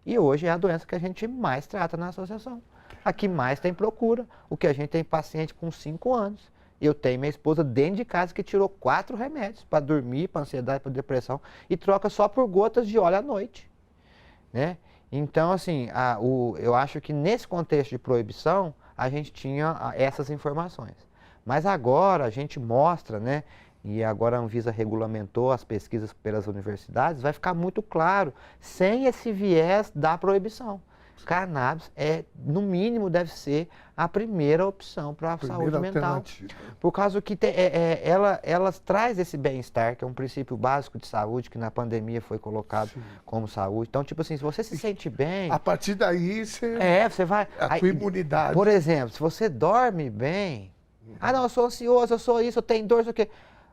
E hoje é a doença que a gente mais trata na associação. A que mais tem procura. O que a gente tem paciente com 5 anos. Eu tenho minha esposa dentro de casa que tirou 4 remédios para dormir, para ansiedade, para depressão, e troca só por gotas de óleo à noite. Né? Então, assim, eu acho que nesse contexto de proibição, a gente tinha essas informações. Mas agora a gente mostra, né? E agora a Anvisa regulamentou as pesquisas pelas universidades, vai ficar muito claro, sem esse viés da proibição. Cannabis no mínimo, deve ser a primeira opção para a saúde mental. Por causa que ela traz esse bem-estar, que é um princípio básico de saúde, que na pandemia foi colocado como saúde. Então, tipo assim, se você se sente bem... A partir daí, você vai... A tua imunidade... Por exemplo, se você dorme bem... não, eu sou ansioso, eu sou isso, eu tenho dor, isso aqui...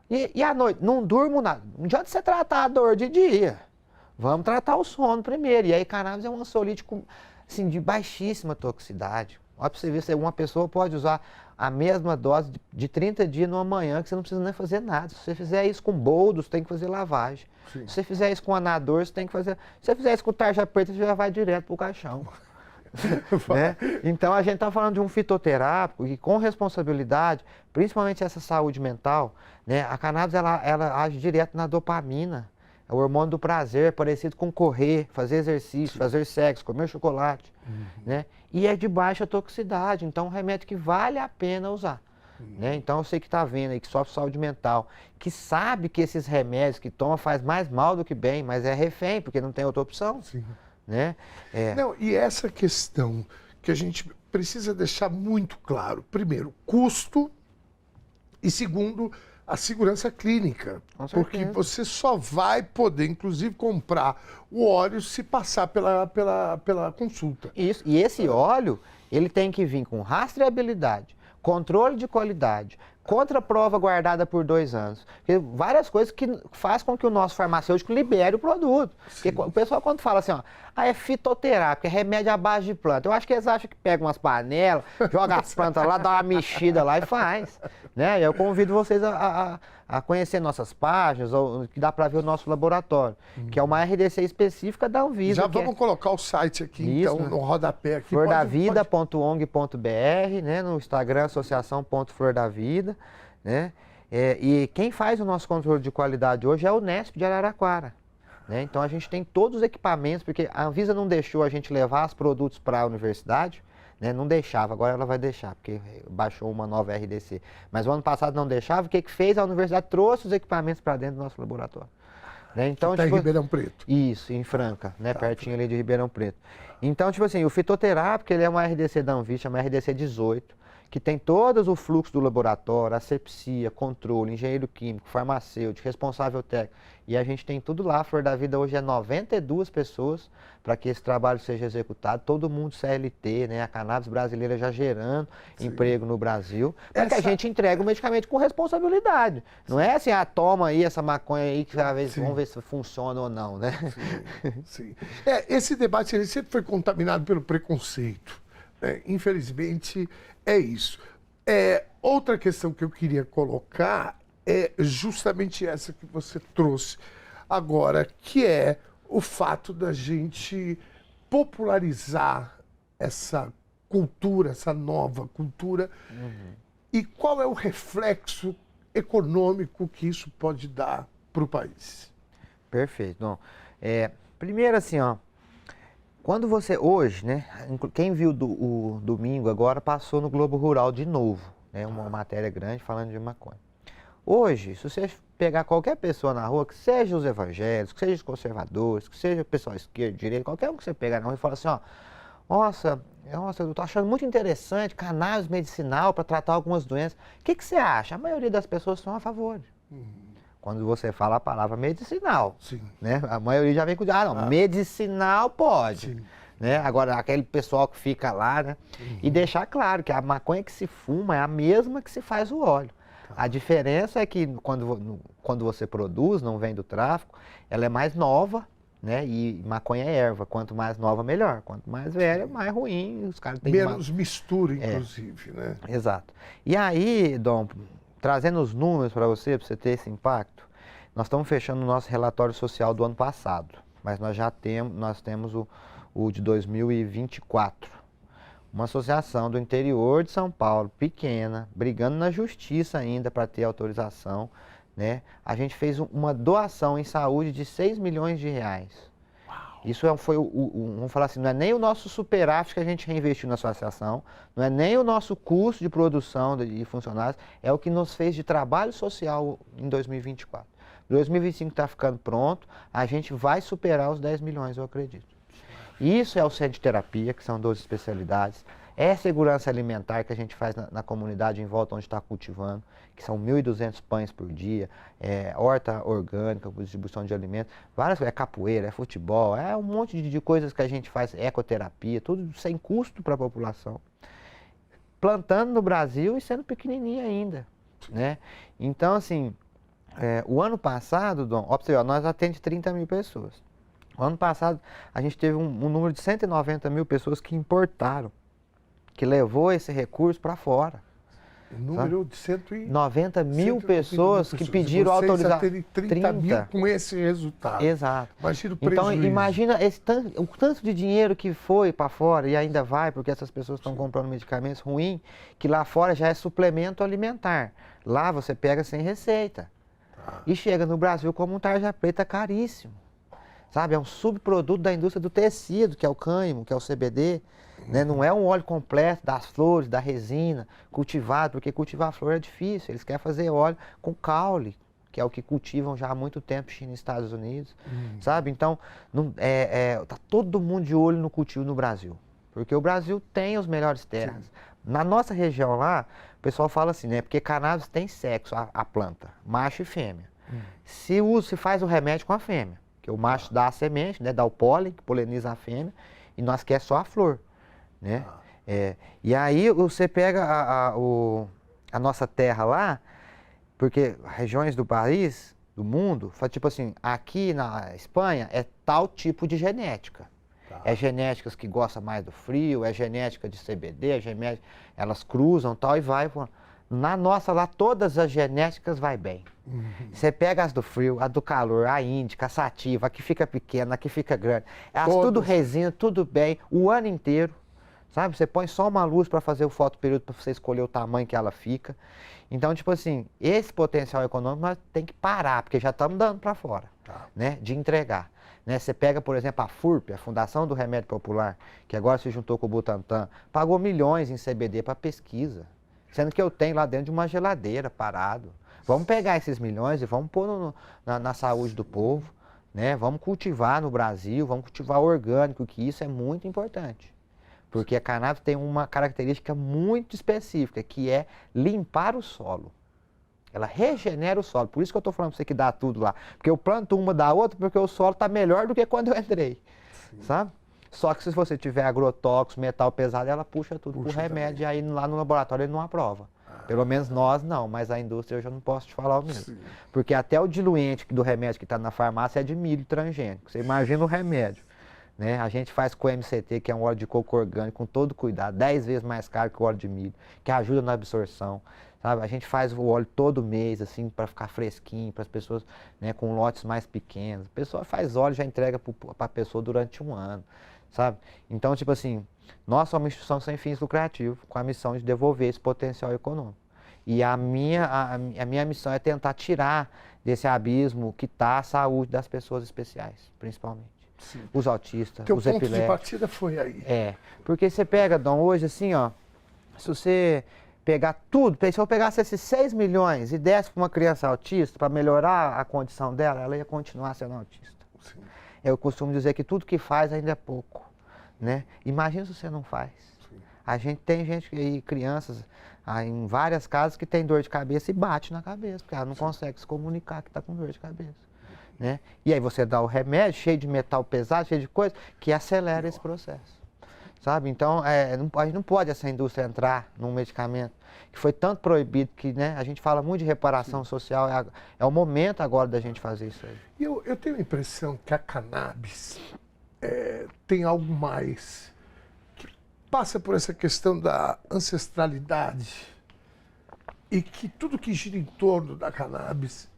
E à noite, não durmo nada. Não adianta você tratar a dor de dia. Vamos tratar o sono primeiro. E aí, cannabis é um ansiolítico assim, de baixíssima toxicidade. Olha para você ver se uma pessoa pode usar a mesma dose de 30 dias numa manhã, que você não precisa nem fazer nada. Se você fizer isso com boldo, você tem que fazer lavagem. Se você fizer isso com anador, você tem que fazer... Se você fizer isso com tarja preta, você já vai direto para o caixão. Né? Então a gente está falando de um fitoterápico e com responsabilidade, principalmente essa saúde mental, né? A cannabis ela age direto na dopamina, é o hormônio do prazer, parecido com correr, fazer exercício, fazer sexo, comer chocolate, né? E é de baixa toxicidade, então é um remédio que vale a pena usar. Né? Então eu sei que está vendo aí, que sofre saúde mental, que sabe que esses remédios que toma faz mais mal do que bem, mas é refém, porque não tem outra opção. Né? Não, e essa questão que a gente precisa deixar muito claro. Primeiro, custo e segundo, a segurança clínica. Porque você só vai poder, inclusive, comprar o óleo se passar pela consulta. Isso, e esse óleo, ele tem que vir com rastreabilidade, controle de qualidade, contraprova guardada por 2 anos. Porque várias coisas que faz com que o nosso farmacêutico libere o produto. Porque o pessoal quando fala assim, é fitoterápico, é remédio à base de planta. Eu acho que eles acham que pegam umas panelas, joga as plantas lá, dá uma mexida lá e faz. Né? E eu convido vocês a conhecer nossas páginas, ou que dá para ver o nosso laboratório, que é uma RDC específica da Anvisa. Já vamos colocar o site aqui, então, no rodapé. Aqui. Flordavida.ong.br, né? No Instagram, associação.flordavida. Né? E quem faz o nosso controle de qualidade hoje é o Unesp de Araraquara. Né? Então a gente tem todos os equipamentos, porque a Anvisa não deixou a gente levar os produtos para a universidade, né? Não deixava, agora ela vai deixar, porque baixou uma nova RDC. Mas o ano passado não deixava, o que fez? A universidade trouxe os equipamentos para dentro do nosso laboratório. Né? Então, em Ribeirão Preto. Isso, em Franca, né? Pertinho ali de Ribeirão Preto. Então, tipo assim, o fitoterápico, ele é uma RDC da Anvisa, chama RDC 18, que tem todos o fluxo do laboratório, asepsia, controle, engenheiro químico, farmacêutico, responsável técnico. E a gente tem tudo lá. A Flor da Vida hoje é 92 pessoas para que esse trabalho seja executado. Todo mundo CLT, né? A cannabis brasileira já gerando emprego no Brasil. Para que a gente entregue o medicamento com responsabilidade. Não é assim, toma aí essa maconha aí que vamos ver se funciona ou não, né? Sim. Esse debate ele sempre foi contaminado pelo preconceito. Infelizmente, é isso. Outra questão que eu queria colocar é justamente essa que você trouxe agora, que é o fato da gente popularizar essa cultura, essa nova cultura, e qual é o reflexo econômico que isso pode dar para o país. Perfeito. Bom, primeiro assim, quando você, hoje, né, quem viu o domingo agora passou no Globo Rural de novo, né, uma matéria grande falando de maconha. Hoje, se você pegar qualquer pessoa na rua, que seja os evangélicos, que seja os conservadores, que seja o pessoal esquerdo, direito, qualquer um que você pegar na rua e fala assim, nossa, eu tô achando muito interessante cannabis medicinal para tratar algumas doenças. O que você acha? A maioria das pessoas são a favor. Quando você fala a palavra medicinal, né? A maioria já vem com medicinal pode. Né? Agora, aquele pessoal que fica lá, né? E deixar claro que a maconha que se fuma é a mesma que se faz o óleo. A diferença é que quando você produz, não vem do tráfico, ela é mais nova, né? E maconha é erva. Quanto mais nova, melhor. Quanto mais velha, mais ruim. Os caras têm menos mistura, inclusive, né? Exato. E aí, Dom, trazendo os números para você ter esse impacto, nós estamos fechando o nosso relatório social do ano passado, mas nós temos o de 2024. Uma associação do interior de São Paulo, pequena, brigando na justiça ainda para ter autorização, né? A gente fez uma doação em saúde de 6 milhões de reais. Isso foi, vamos falar assim, não é nem o nosso superávit que a gente reinvestiu na associação, não é nem o nosso custo de produção de funcionários, é o que nos fez de trabalho social em 2024. 2025 está ficando pronto, a gente vai superar os 10 milhões, eu acredito. Isso é o centro de terapia, que são 12 especialidades. É segurança alimentar que a gente faz na comunidade em volta onde está cultivando, que são 1.200 pães por dia, horta orgânica, distribuição de alimentos, várias coisas, capoeira, futebol, um monte de coisas que a gente faz, ecoterapia, tudo sem custo para a população. Plantando no Brasil e sendo pequenininha ainda, né? Então, assim, o ano passado, Dom, nós atendemos 30 mil pessoas. O ano passado, a gente teve um número de 190 mil pessoas que importaram, que levou esse recurso para fora. O número de 190 mil pessoas que pediram autorização. 30 mil com esse resultado. Exato. Imagina o prejuízo. Então, imagina o tanto de dinheiro que foi para fora e ainda vai, porque essas pessoas estão comprando medicamentos ruins, que lá fora já é suplemento alimentar. Lá você pega sem receita. E chega no Brasil como um tarja preta caríssimo. Sabe? É um subproduto da indústria do tecido, que é o cânhamo, que é o CBD. Né? Não é um óleo completo das flores, da resina, cultivado, porque cultivar flor é difícil. Eles querem fazer óleo com caule, que é o que cultivam já há muito tempo China e Estados Unidos. Sabe? Então, tá todo mundo de olho no cultivo no Brasil. Porque o Brasil tem os melhores terras. Sim. Na nossa região lá, o pessoal fala assim, né? Porque cannabis tem sexo, a planta, macho e fêmea. Se faz o remédio com a fêmea. Que o macho dá a semente, né, dá o pólen, que poliniza a fêmea, e nós quer só a flor, né? E aí você pega a nossa terra lá, porque regiões do país, do mundo, tipo assim, aqui na Espanha é tal tipo de genética. É genéticas que gostam mais do frio, é genética de CBD, elas cruzam tal e vai. Na nossa lá, todas as genéticas vai bem. Você pega as do frio, a do calor, a índica, a sativa, a que fica pequena, a que fica grande. Elas tudo resina, tudo bem, o ano inteiro. Sabe? Você põe só uma luz para fazer o fotoperíodo para você escolher o tamanho que ela fica. Então, tipo assim, esse potencial econômico nós tem que parar, porque já estamos dando para fora, né? De entregar. Né? Você pega, por exemplo, a FURP, a Fundação do Remédio Popular, que agora se juntou com o Butantan, pagou milhões em CBD para pesquisa. Sendo que eu tenho lá dentro de uma geladeira parado. Vamos pegar esses milhões e vamos pôr na saúde do povo, né? Vamos cultivar no Brasil, vamos cultivar orgânico, que isso é muito importante. Porque a cannabis tem uma característica muito específica, que é limpar o solo. Ela regenera o solo. Por isso que eu estou falando para você que dá tudo lá. Porque eu planto uma da outra porque o solo está melhor do que quando eu entrei. Sim. Sabe? Só que se você tiver agrotóxico, metal pesado, ela puxa tudo por remédio. E aí lá no laboratório ele não aprova. Pelo menos nós não, mas a indústria eu já não posso te falar o mesmo. Sim. Porque até o diluente do remédio que está na farmácia é de milho transgênico. Você imagina o remédio. Né? A gente faz com o MCT, que é um óleo de coco orgânico, com todo cuidado, 10 vezes mais caro que o óleo de milho, que ajuda na absorção. Sabe? A gente faz o óleo todo mês, assim, para ficar fresquinho, para as pessoas, né, com lotes mais pequenos. A pessoa faz óleo e já entrega para a pessoa durante um ano. Sabe? Então, tipo assim, nós somos uma instituição sem fins lucrativos, com a missão de devolver esse potencial econômico. E a minha missão é tentar tirar desse abismo que está a saúde das pessoas especiais, principalmente. Sim. Os autistas, Teu os ponto epiléticos. De partida foi aí. Porque você pega, Dom, hoje assim, ó, se você pegar tudo, se eu pegasse esses 6 milhões e desse para uma criança autista, para melhorar a condição dela, ela ia continuar sendo autista. Sim. Eu costumo dizer que tudo que faz ainda é pouco, né? Imagina se você não faz. Sim. A gente tem gente aí, crianças, em várias casas que tem dor de cabeça e bate na cabeça, porque ela não consegue se comunicar que está com dor de cabeça. Né? E aí você dá o remédio cheio de metal pesado, cheio de coisa, que acelera esse processo. Sabe? Então, a gente não pode essa indústria entrar num medicamento que foi tanto proibido que, né, a gente fala muito de reparação social, é o momento agora da gente fazer isso aí. E eu tenho a impressão que a cannabis tem algo mais, que passa por essa questão da ancestralidade e que tudo que gira em torno da cannabis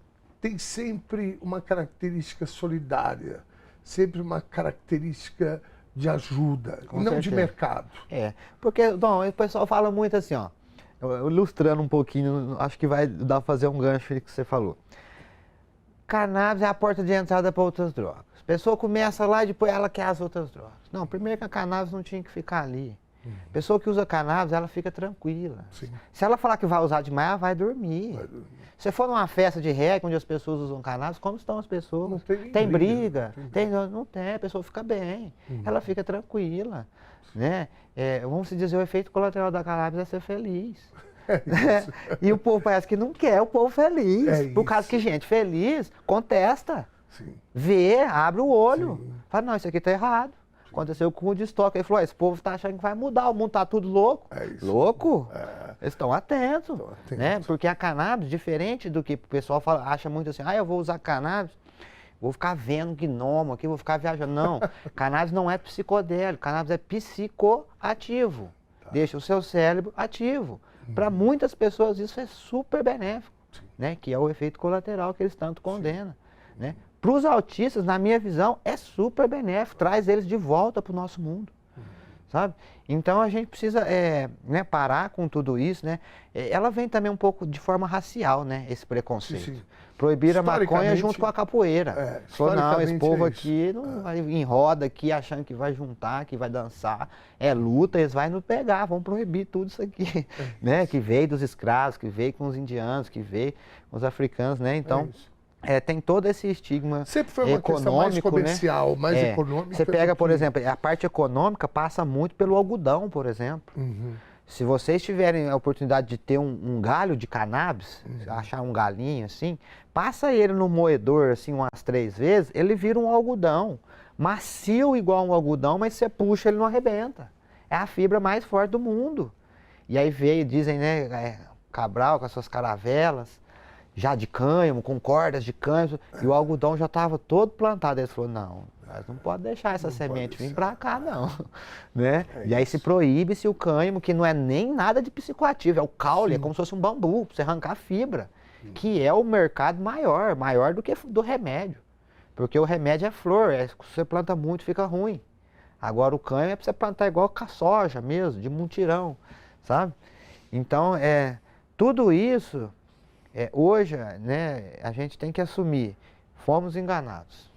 tem sempre uma característica solidária, sempre uma característica de ajuda, e não de mercado. Porque, Dom, o pessoal fala muito assim, ó, ilustrando um pouquinho, acho que vai dar pra fazer um gancho aí que você falou. Cannabis é a porta de entrada para outras drogas. A pessoa começa lá e depois ela quer as outras drogas. Não, primeiro que a cannabis não tinha que ficar ali. A pessoa que usa cannabis, ela fica tranquila. Sim. Se ela falar que vai usar demais, ela vai dormir. Se for numa festa de reggae onde as pessoas usam cannabis, como estão as pessoas? Não tem briga. Não tem, a pessoa fica bem. Ela fica tranquila. Né? Vamos dizer, o efeito colateral da cannabis é ser feliz. E o povo parece que não quer o povo feliz. Por causa que gente feliz contesta. Sim. Vê, abre o olho. Sim. Fala, não, isso aqui tá errado. Aconteceu com o de estoque. Ele falou, esse povo está achando que vai mudar, o mundo está tudo louco. Louco? Eles estão atentos. Né? Porque a cannabis, diferente do que o pessoal fala, acha muito assim, eu vou usar cannabis, vou ficar vendo gnomo aqui, vou ficar viajando. Não, cannabis não é psicodélico, cannabis é psicoativo. Deixa o seu cérebro ativo. Para muitas pessoas isso é super benéfico, né? Que é o efeito colateral que eles tanto condenam. Né? Para os autistas, na minha visão, é super benéfico, traz eles de volta para o nosso mundo, sabe? Então a gente precisa né, parar com tudo isso, né? Ela vem também um pouco de forma racial, né? Esse preconceito. Sim. Proibir a maconha junto com a capoeira. Falou, não, esse povo aqui não vai em roda aqui achando que vai juntar, que vai dançar. É luta, eles vão nos pegar, vão proibir tudo isso aqui, né? Que veio dos escravos, que veio com os indianos, que veio com os africanos, né? Então tem todo esse estigma sempre foi uma questão mais comercial, né? Mais econômica. Você pega, por exemplo, a parte econômica passa muito pelo algodão, por exemplo. Se vocês tiverem a oportunidade de ter um galho de cannabis, achar um galinho assim, passa ele no moedor assim umas 3 vezes, ele vira um algodão. Macio igual um algodão, mas você puxa ele não arrebenta. É a fibra mais forte do mundo. E aí dizem, né, Cabral com as suas caravelas, já de cânhamo, com cordas de cânhamo, e o algodão já estava todo plantado. Ele falou, não, nós não pode deixar essa semente vir para cá, não. Né? E aí se proíbe-se o cânhamo, que não é nem nada de psicoativo, é o caule, é como se fosse um bambu, para você arrancar a fibra, que é o mercado maior do que do remédio. Porque o remédio é flor, se você planta muito fica ruim. Agora o cânhamo é para você plantar igual com a soja mesmo, de mutirão, sabe? Então, tudo isso... hoje, né, a gente tem que assumir, fomos enganados.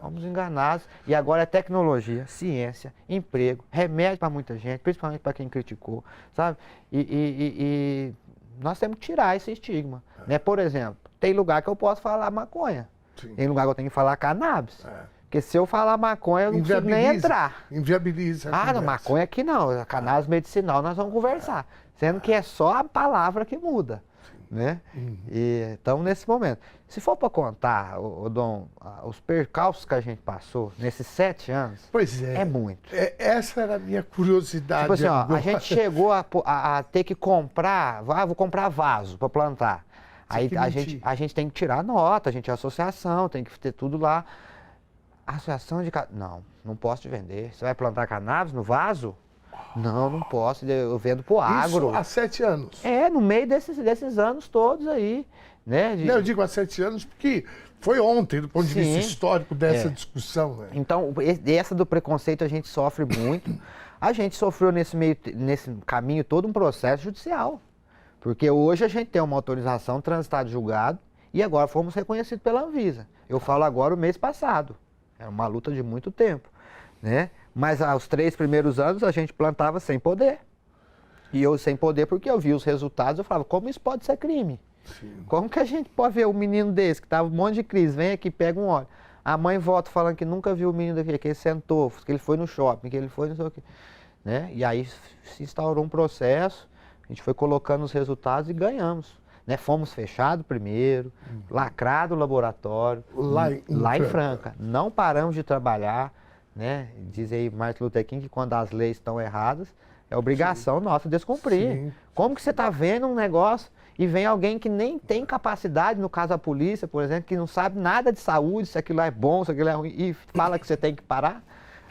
Fomos enganados e agora é tecnologia, ciência, emprego, remédio para muita gente, principalmente para quem criticou, sabe? E nós temos que tirar esse estigma. Né? Por exemplo, tem lugar que eu posso falar maconha, tem lugar que eu tenho que falar cannabis. Porque se eu falar maconha, eu não consigo nem entrar. Inviabiliza. Ah, não, maconha aqui não. A cannabis medicinal nós vamos conversar. Sendo que é só a palavra que muda. Né? E estamos nesse momento. Se for para contar, Dom, os percalços que a gente passou nesses 7 anos, pois é muito. Essa era a minha curiosidade. Tipo assim, ó, a gente chegou a ter que comprar, vou comprar vaso para plantar. Aí a gente tem que tirar nota, a gente é associação, tem que ter tudo lá. Associação de... Não posso te vender. Você vai plantar cannabis no vaso? Não posso, eu vendo pro agro. Isso há 7 anos? No meio desses anos todos aí, né? Não, eu digo há 7 anos porque foi ontem, do ponto de vista histórico dessa discussão. Né? Então, essa do preconceito a gente sofre muito. A gente sofreu nesse caminho todo um processo judicial. Porque hoje a gente tem uma autorização, transitado julgado, e agora fomos reconhecidos pela Anvisa. Eu falo agora o mês passado. É uma luta de muito tempo, né? Mas aos 3 primeiros anos a gente plantava sem poder. E eu sem poder porque eu vi os resultados, eu falava, como isso pode ser crime? Sim. Como que a gente pode ver um menino desse, que tava um monte de crise, vem aqui, pega um óleo. A mãe volta falando que nunca viu o menino daqui, que ele sentou, que ele foi no shopping, que ele foi não sei o quê. Né? E aí se instaurou um processo, a gente foi colocando os resultados e ganhamos. Né? Fomos fechados primeiro, lacrado o laboratório, lá em Franca. Não paramos de trabalhar. Né? Diz aí Martin Luther King que quando as leis estão erradas, é obrigação nossa descumprir. Sim. Como que você está vendo um negócio e vem alguém que nem tem capacidade, no caso a polícia, por exemplo, que não sabe nada de saúde, se aquilo lá é bom, se aquilo é ruim, e fala que você tem que parar?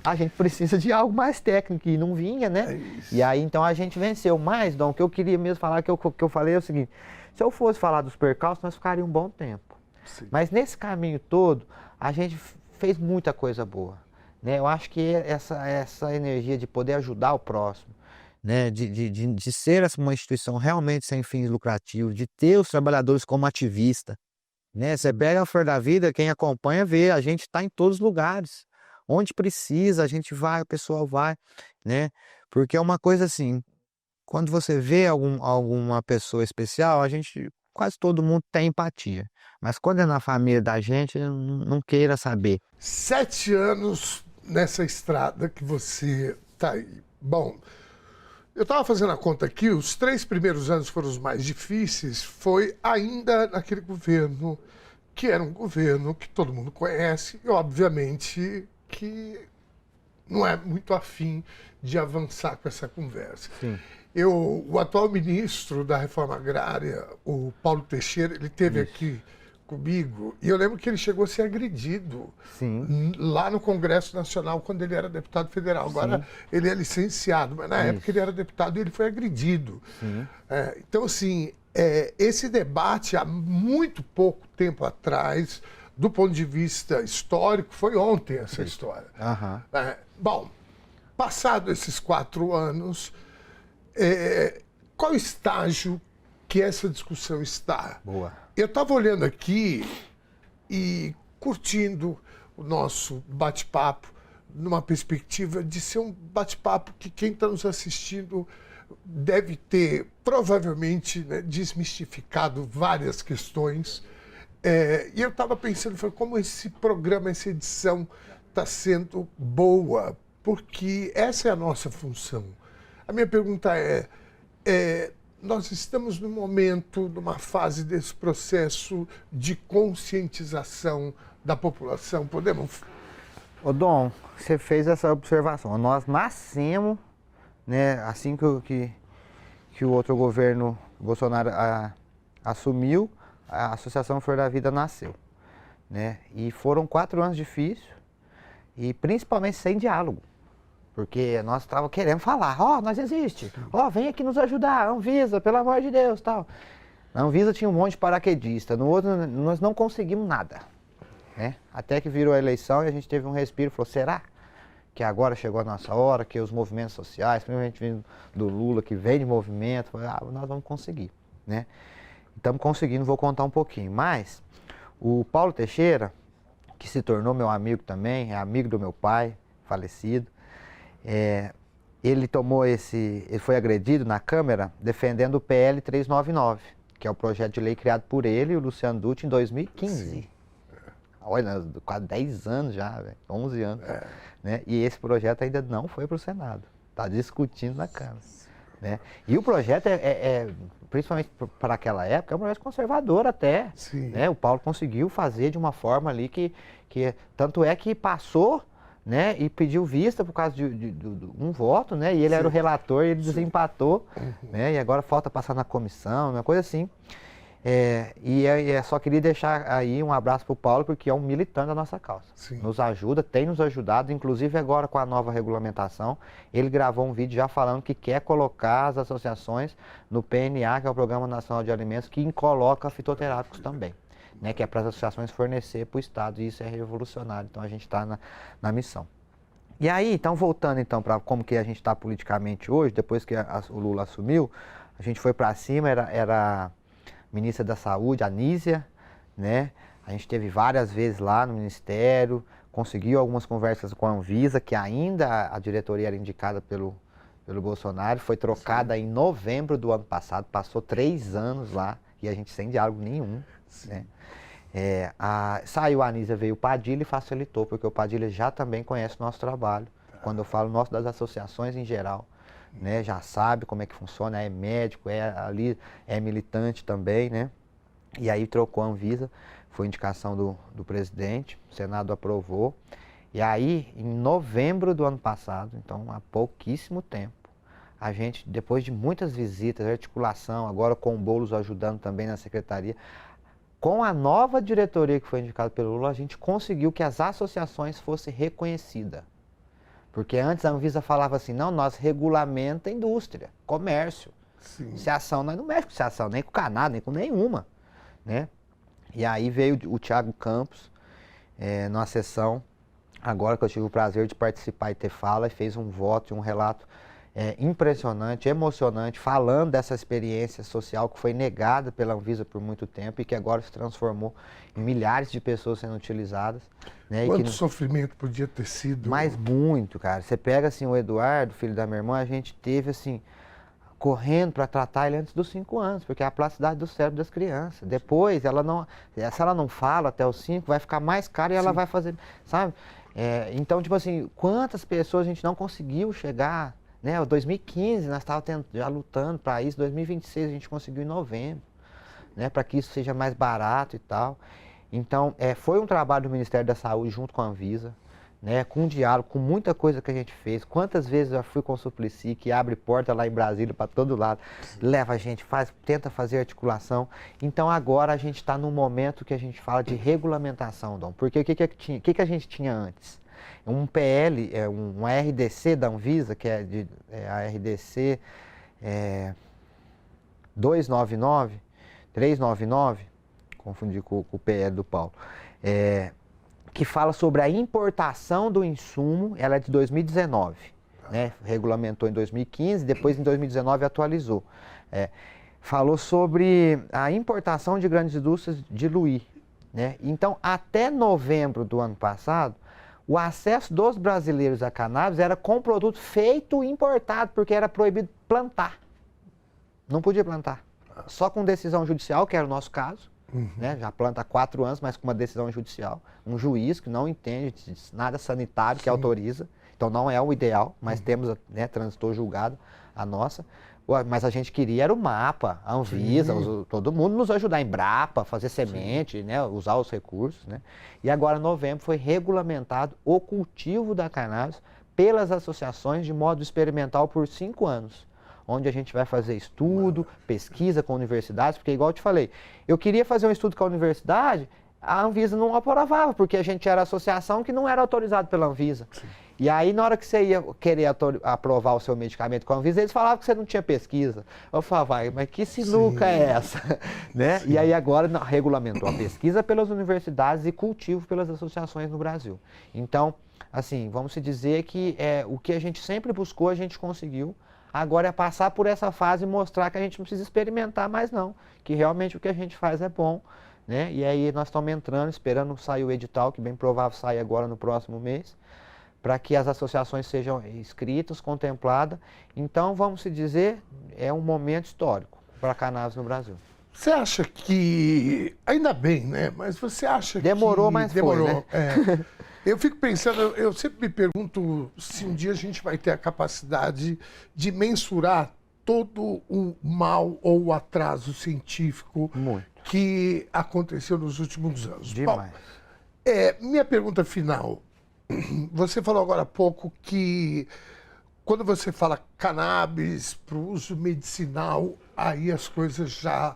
A gente precisa de algo mais técnico, e não vinha, né? E aí, então, a gente venceu. Mas, Dom, o que eu queria mesmo falar, que eu falei é o seguinte, se eu fosse falar dos percalços, nós ficaríamos um bom tempo. Sim. Mas nesse caminho todo, a gente fez muita coisa boa. Né? Eu acho que essa energia de poder ajudar o próximo, né? de ser uma instituição realmente sem fins lucrativos, de ter os trabalhadores como ativista. Né? Você pega a Flor da Vida, quem acompanha vê, a gente está em todos os lugares. Onde precisa, a gente vai, o pessoal vai. Né? Porque é uma coisa assim, quando você vê alguma pessoa especial, quase todo mundo tem empatia. Mas quando é na família da gente, não queira saber. 7 anos nessa estrada que você está aí. Bom, eu estava fazendo a conta aqui, os 3 primeiros anos foram os mais difíceis, foi ainda naquele governo, que era um governo que todo mundo conhece, e obviamente que não é muito afim de avançar com essa conversa. Sim. O atual ministro da Reforma Agrária, o Paulo Teixeira, ele esteve aqui comigo, e eu lembro que ele chegou a ser agredido. Sim. Lá no Congresso Nacional, quando ele era deputado federal. Agora ele é licenciado, mas na época ele era deputado e ele foi agredido. Então, assim, esse debate há muito pouco tempo atrás, do ponto de vista histórico, foi ontem essa história. Bom, passado esses 4 anos, qual estágio que essa discussão está? Boa. Eu estava olhando aqui e curtindo o nosso bate-papo numa perspectiva de ser um bate-papo que quem está nos assistindo deve ter, provavelmente, né, desmistificado várias questões. E eu estava pensando, como esse programa, essa edição está sendo boa, porque essa é a nossa função. A minha pergunta nós estamos num momento, numa fase desse processo de conscientização da população. Podemos... Ô Dom, você fez essa observação. Nós nascemos, né, assim que o outro governo Bolsonaro assumiu, a Associação Flor da Vida nasceu. Né? E foram 4 anos difíceis, e principalmente sem diálogo. Porque nós estávamos querendo falar, nós existe, vem aqui nos ajudar, Anvisa, pelo amor de Deus, tal. Na Anvisa tinha um monte de paraquedista, no outro nós não conseguimos nada. Né? Até que virou a eleição e a gente teve um respiro, falou, será que agora chegou a nossa hora, que os movimentos sociais, principalmente vindo do Lula, que vem de movimento, nós vamos conseguir. Né? Estamos conseguindo, vou contar um pouquinho. Mas o Paulo Teixeira, que se tornou meu amigo também, é amigo do meu pai, falecido, ele foi agredido na Câmara defendendo o PL 399, que é o projeto de lei criado por ele e o Luciano Dutti em 2015. olha, quase 10 anos já, véio, 11 anos. Né? E esse projeto ainda não foi para o Senado. Está discutindo na Câmara. Né? E o projeto principalmente para aquela época, é um projeto conservador até. Né? O Paulo conseguiu fazer de uma forma ali que tanto é que passou, né, e pediu vista por causa de um voto, né, e ele era o relator e ele desempatou, né, e agora falta passar na comissão, uma coisa assim. Só queria deixar aí um abraço para o Paulo, porque é um militante da nossa causa. Nos ajuda, tem nos ajudado, inclusive agora com a nova regulamentação, ele gravou um vídeo já falando que quer colocar as associações no PNA, que é o Programa Nacional de Alimentos, que coloca fitoterápicos também. Né, que é para as associações fornecer para o Estado, e isso é revolucionário, então a gente está na missão. E aí, então, voltando então para como que a gente está politicamente hoje, depois que o Lula assumiu, a gente foi para cima, era a ministra da Saúde, a Anísia, né, a gente esteve várias vezes lá no Ministério, conseguiu algumas conversas com a Anvisa, que ainda a diretoria era indicada pelo Bolsonaro, foi trocada em novembro do ano passado, passou 3 anos lá, e a gente sem diálogo nenhum. Né? Saiu a Anísia, veio o Padilha e facilitou, porque o Padilha já também conhece o nosso trabalho. Quando eu falo nosso, das associações em geral, né? Já sabe como é que funciona, é médico, é militante também, né? E aí trocou a Anvisa, foi indicação do presidente, o Senado aprovou. E aí, em novembro do ano passado, então há pouquíssimo tempo, a gente, depois de muitas visitas, articulação, agora com o Boulos ajudando também na secretaria, com a nova diretoria que foi indicada pelo Lula, a gente conseguiu que as associações fossem reconhecidas. Porque antes a Anvisa falava assim, não, nós regulamenta a indústria, comércio. Se a ação, nós não mexemos com a ação, nem com o Canadá, nem com nenhuma. Né? E aí veio o Thiago Campos, numa sessão, agora que eu tive o prazer de participar e ter fala, e fez um voto e um relato impressionante, emocionante, falando dessa experiência social que foi negada pela Anvisa por muito tempo e que agora se transformou em milhares de pessoas sendo utilizadas. Né? Quanto sofrimento podia ter sido? Mas muito, cara. Você pega assim o Eduardo, filho da minha irmã, a gente teve assim, correndo para tratar ele antes dos 5 anos, porque é a plasticidade do cérebro das crianças. Depois, se ela não fala até os 5, vai ficar mais caro e ela vai fazer, sabe? Então, tipo assim, quantas pessoas a gente não conseguiu chegar, né? 2015 nós estávamos já lutando para isso, 2026 a gente conseguiu em novembro, né? Para que isso seja mais barato e tal. Então, foi um trabalho do Ministério da Saúde junto com a Anvisa, né? Com diálogo, com muita coisa que a gente fez. Quantas vezes eu fui com o Suplicy, que abre porta lá em Brasília para todo lado, leva a gente, tenta fazer articulação. Então, agora a gente está num momento que a gente fala de regulamentação, Dom. Porque o que a gente tinha antes? Um PL, um RDC da Anvisa, que a RDC 299, 399, confundi com o PL do Paulo, que fala sobre a importação do insumo, ela é de 2019, né? Regulamentou em 2015, depois em 2019 atualizou. Falou sobre a importação de grandes indústrias diluir, né? Então, até novembro do ano passado, o acesso dos brasileiros à cannabis era com produto feito e importado, porque era proibido plantar. Não podia plantar. Só com decisão judicial, que era o nosso caso. Né? Já planta há 4 anos, mas com uma decisão judicial. Um juiz que não entende nada sanitário que autoriza. Então não é o ideal, mas temos, né, transitou julgado a nossa. Mas a gente queria era o mapa, a Anvisa, todo mundo nos ajudar, a Embrapa, fazer semente, né, usar os recursos. Né? E agora, em novembro, foi regulamentado o cultivo da cannabis pelas associações de modo experimental por 5 anos. Onde a gente vai fazer estudo, pesquisa com universidades, porque igual eu te falei, eu queria fazer um estudo com a universidade, a Anvisa não aprovava, porque a gente era associação que não era autorizado pela Anvisa. E aí, na hora que você ia querer aprovar o seu medicamento com a Anvisa, eles falavam que você não tinha pesquisa. Eu falava, mas que sinuca é essa? Né? E aí agora regulamentou a pesquisa pelas universidades e cultivo pelas associações no Brasil. Então, assim, vamos se dizer que o que a gente sempre buscou, a gente conseguiu. Agora é passar por essa fase e mostrar que a gente não precisa experimentar mais não, que realmente o que a gente faz é bom, né? E aí nós estamos entrando, esperando sair o edital, que bem provável sair agora no próximo mês, para que as associações sejam inscritas, contempladas. Então, vamos se dizer, é um momento histórico para a cannabis no Brasil. Você acha que... Ainda bem, né? Mas você acha Demorou, que... mas Demorou, foi, né? é. Eu fico pensando, eu sempre me pergunto se um dia a gente vai ter a capacidade de mensurar todo o mal ou o atraso científico Muito. que aconteceu nos últimos anos. Demais. Minha pergunta final. Você falou agora há pouco que quando você fala cannabis para o uso medicinal, aí as coisas já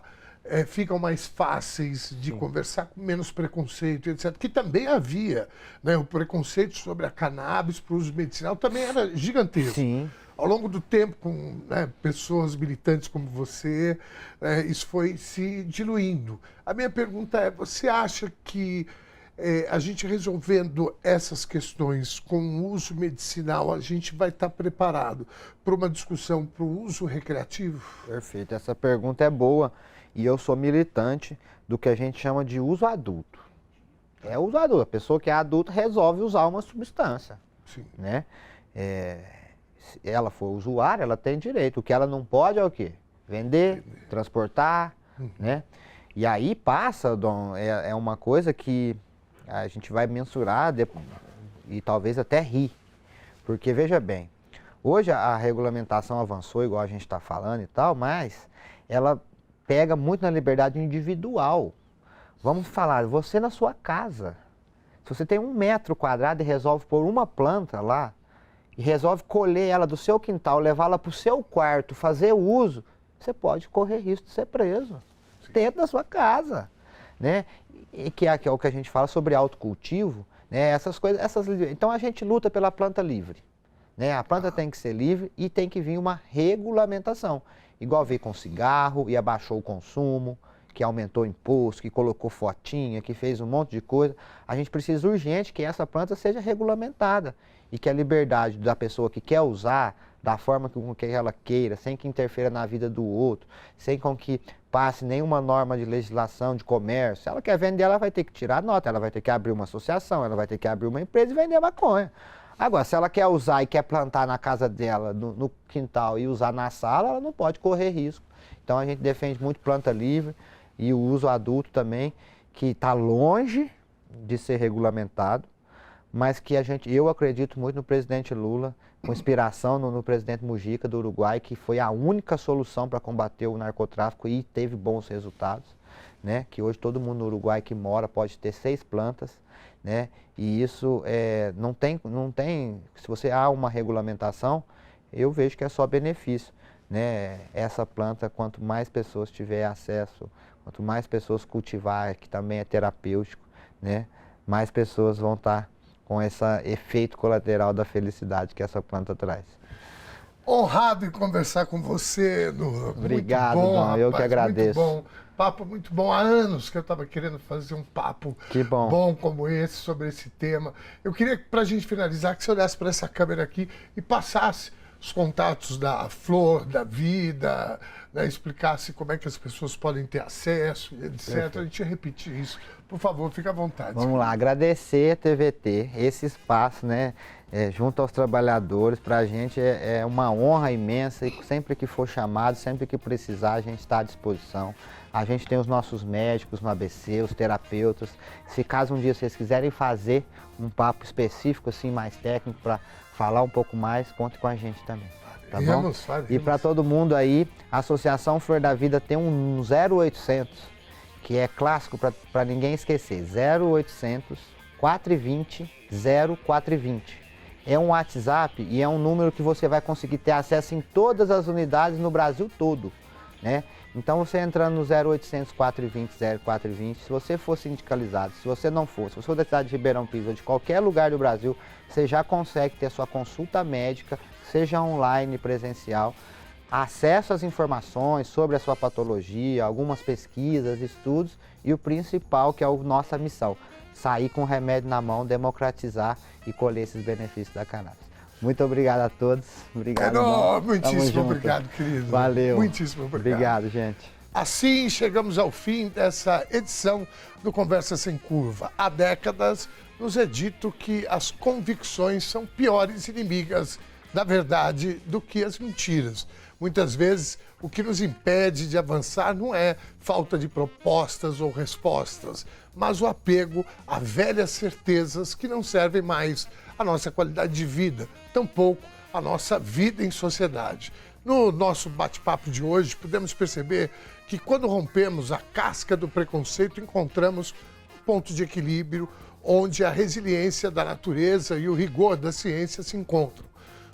ficam mais fáceis de conversar, com menos preconceito, etc. Que também havia, né? O preconceito sobre a cannabis para o uso medicinal também era gigantesco. Sim. Ao longo do tempo, com pessoas militantes como você, isso foi se diluindo. A minha pergunta é, você acha que a gente resolvendo essas questões com o uso medicinal, a gente vai estar preparado para uma discussão para o uso recreativo? Perfeito. Essa pergunta é boa e eu sou militante do que a gente chama de uso adulto. É uso adulto. A pessoa que é adulta resolve usar uma substância. Sim. Né? Se ela for usuária, ela tem direito. O que ela não pode é o quê? Vender, transportar, né? E aí passa, Dom, é uma coisa que a gente vai mensurar e talvez até rir. Porque, veja bem, hoje a regulamentação avançou, igual a gente está falando e tal, mas ela pega muito na liberdade individual. Vamos falar, você na sua casa, se você tem 1 metro quadrado e resolve pôr uma planta lá, e resolve colher ela do seu quintal, levá-la para o seu quarto, fazer uso, você pode correr risco de ser preso. Sim. Dentro da sua casa. Né? E que é o que a gente fala sobre autocultivo, né? Essas coisas, então a gente luta pela planta livre. Né? A planta tem que ser livre e tem que vir uma regulamentação. Igual veio com cigarro e abaixou o consumo, que aumentou o imposto, que colocou fotinha, que fez um monte de coisa. A gente precisa urgente que essa planta seja regulamentada e que a liberdade da pessoa que quer usar, da forma com que ela queira, sem que interfira na vida do outro, sem com que passe nenhuma norma de legislação, de comércio. Se ela quer vender, ela vai ter que tirar nota, ela vai ter que abrir uma associação, ela vai ter que abrir uma empresa e vender maconha. Agora, se ela quer usar e quer plantar na casa dela, no quintal e usar na sala, ela não pode correr risco. Então a gente defende muito planta livre e o uso adulto também, que está longe de ser regulamentado, mas que eu acredito muito no presidente Lula, com inspiração no presidente Mujica do Uruguai, que foi a única solução para combater o narcotráfico e teve bons resultados, né? Que hoje todo mundo no Uruguai que mora pode ter 6 plantas, né? E isso não tem, se você há uma regulamentação, eu vejo que é só benefício, né? Essa planta, quanto mais pessoas tiver acesso, quanto mais pessoas cultivar, que também é terapêutico, né? Mais pessoas vão estar com esse efeito colateral da felicidade que essa planta traz. Honrado em conversar com você, Lula. Obrigado, muito bom, Dom, eu que agradeço. Muito bom, papo muito bom. Há anos que eu estava querendo fazer um papo bom como esse, sobre esse tema. Eu queria, para a gente finalizar, que você olhasse para essa câmera aqui e passasse os contatos da Flor, da Vida, né, explicasse como é que as pessoas podem ter acesso, etc. Perfeito. A gente ia repetir isso. Por favor, fique à vontade. Vamos lá, agradecer a TVT, esse espaço, né, junto aos trabalhadores, para a gente é uma honra imensa e sempre que for chamado, sempre que precisar, a gente está à disposição. A gente tem os nossos médicos no ABC, os terapeutas. Se caso um dia vocês quiserem fazer um papo específico, assim, mais técnico, para falar um pouco mais, conte com a gente também. Tá bom? E para todo mundo aí, a Associação Flor da Vida tem um 0800, que é clássico para ninguém esquecer, 0800 420 0420. É um WhatsApp e é um número que você vai conseguir ter acesso em todas as unidades no Brasil todo, né? Então você entrando no 0800 420 0420, se você for sindicalizado, se você não for, se você for da cidade de Ribeirão Pires ou de qualquer lugar do Brasil, você já consegue ter sua consulta médica, seja online, presencial, acesso às informações sobre a sua patologia, algumas pesquisas, estudos e o principal, que é a nossa missão, sair com o remédio na mão, democratizar e colher esses benefícios da cannabis. Muito obrigado a todos. Obrigado. Muitíssimo obrigado, querido. Valeu. Muitíssimo obrigado. Obrigado, gente. Assim chegamos ao fim dessa edição do Conversa Sem Curva. Há décadas nos é dito que as convicções são piores inimigas da verdade do que as mentiras. Muitas vezes, o que nos impede de avançar não é falta de propostas ou respostas, mas o apego a velhas certezas que não servem mais à nossa qualidade de vida, tampouco à nossa vida em sociedade. No nosso bate-papo de hoje, podemos perceber que quando rompemos a casca do preconceito, encontramos um ponto de equilíbrio onde a resiliência da natureza e o rigor da ciência se encontram.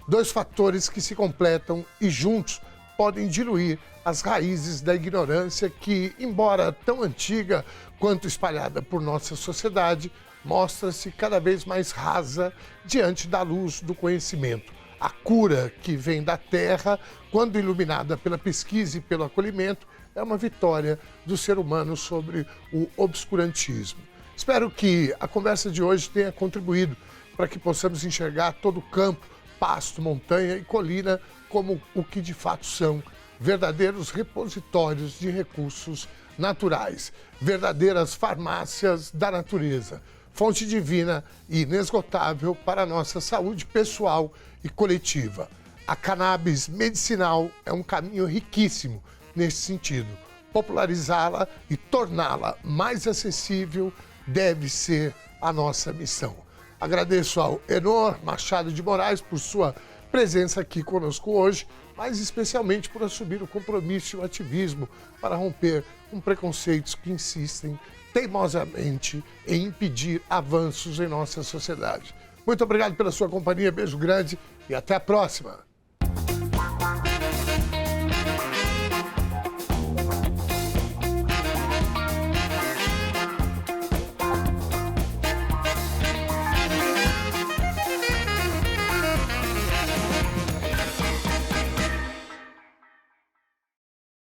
Dois fatores que se completam e juntos podem diluir as raízes da ignorância que, embora tão antiga quanto espalhada por nossa sociedade, mostra-se cada vez mais rasa diante da luz do conhecimento. A cura que vem da terra, quando iluminada pela pesquisa e pelo acolhimento, é uma vitória do ser humano sobre o obscurantismo. Espero que a conversa de hoje tenha contribuído para que possamos enxergar todo o campo, pasto, montanha e colina como o que de fato são, verdadeiros repositórios de recursos naturais, verdadeiras farmácias da natureza, fonte divina e inesgotável para a nossa saúde pessoal e coletiva. A cannabis medicinal é um caminho riquíssimo nesse sentido. Popularizá-la e torná-la mais acessível deve ser a nossa missão. Agradeço ao Enor Machado de Moraes por sua presença aqui conosco hoje, mas especialmente por assumir o compromisso e o ativismo para romper com preconceitos que insistem teimosamente em impedir avanços em nossa sociedade. Muito obrigado pela sua companhia, beijo grande e até a próxima!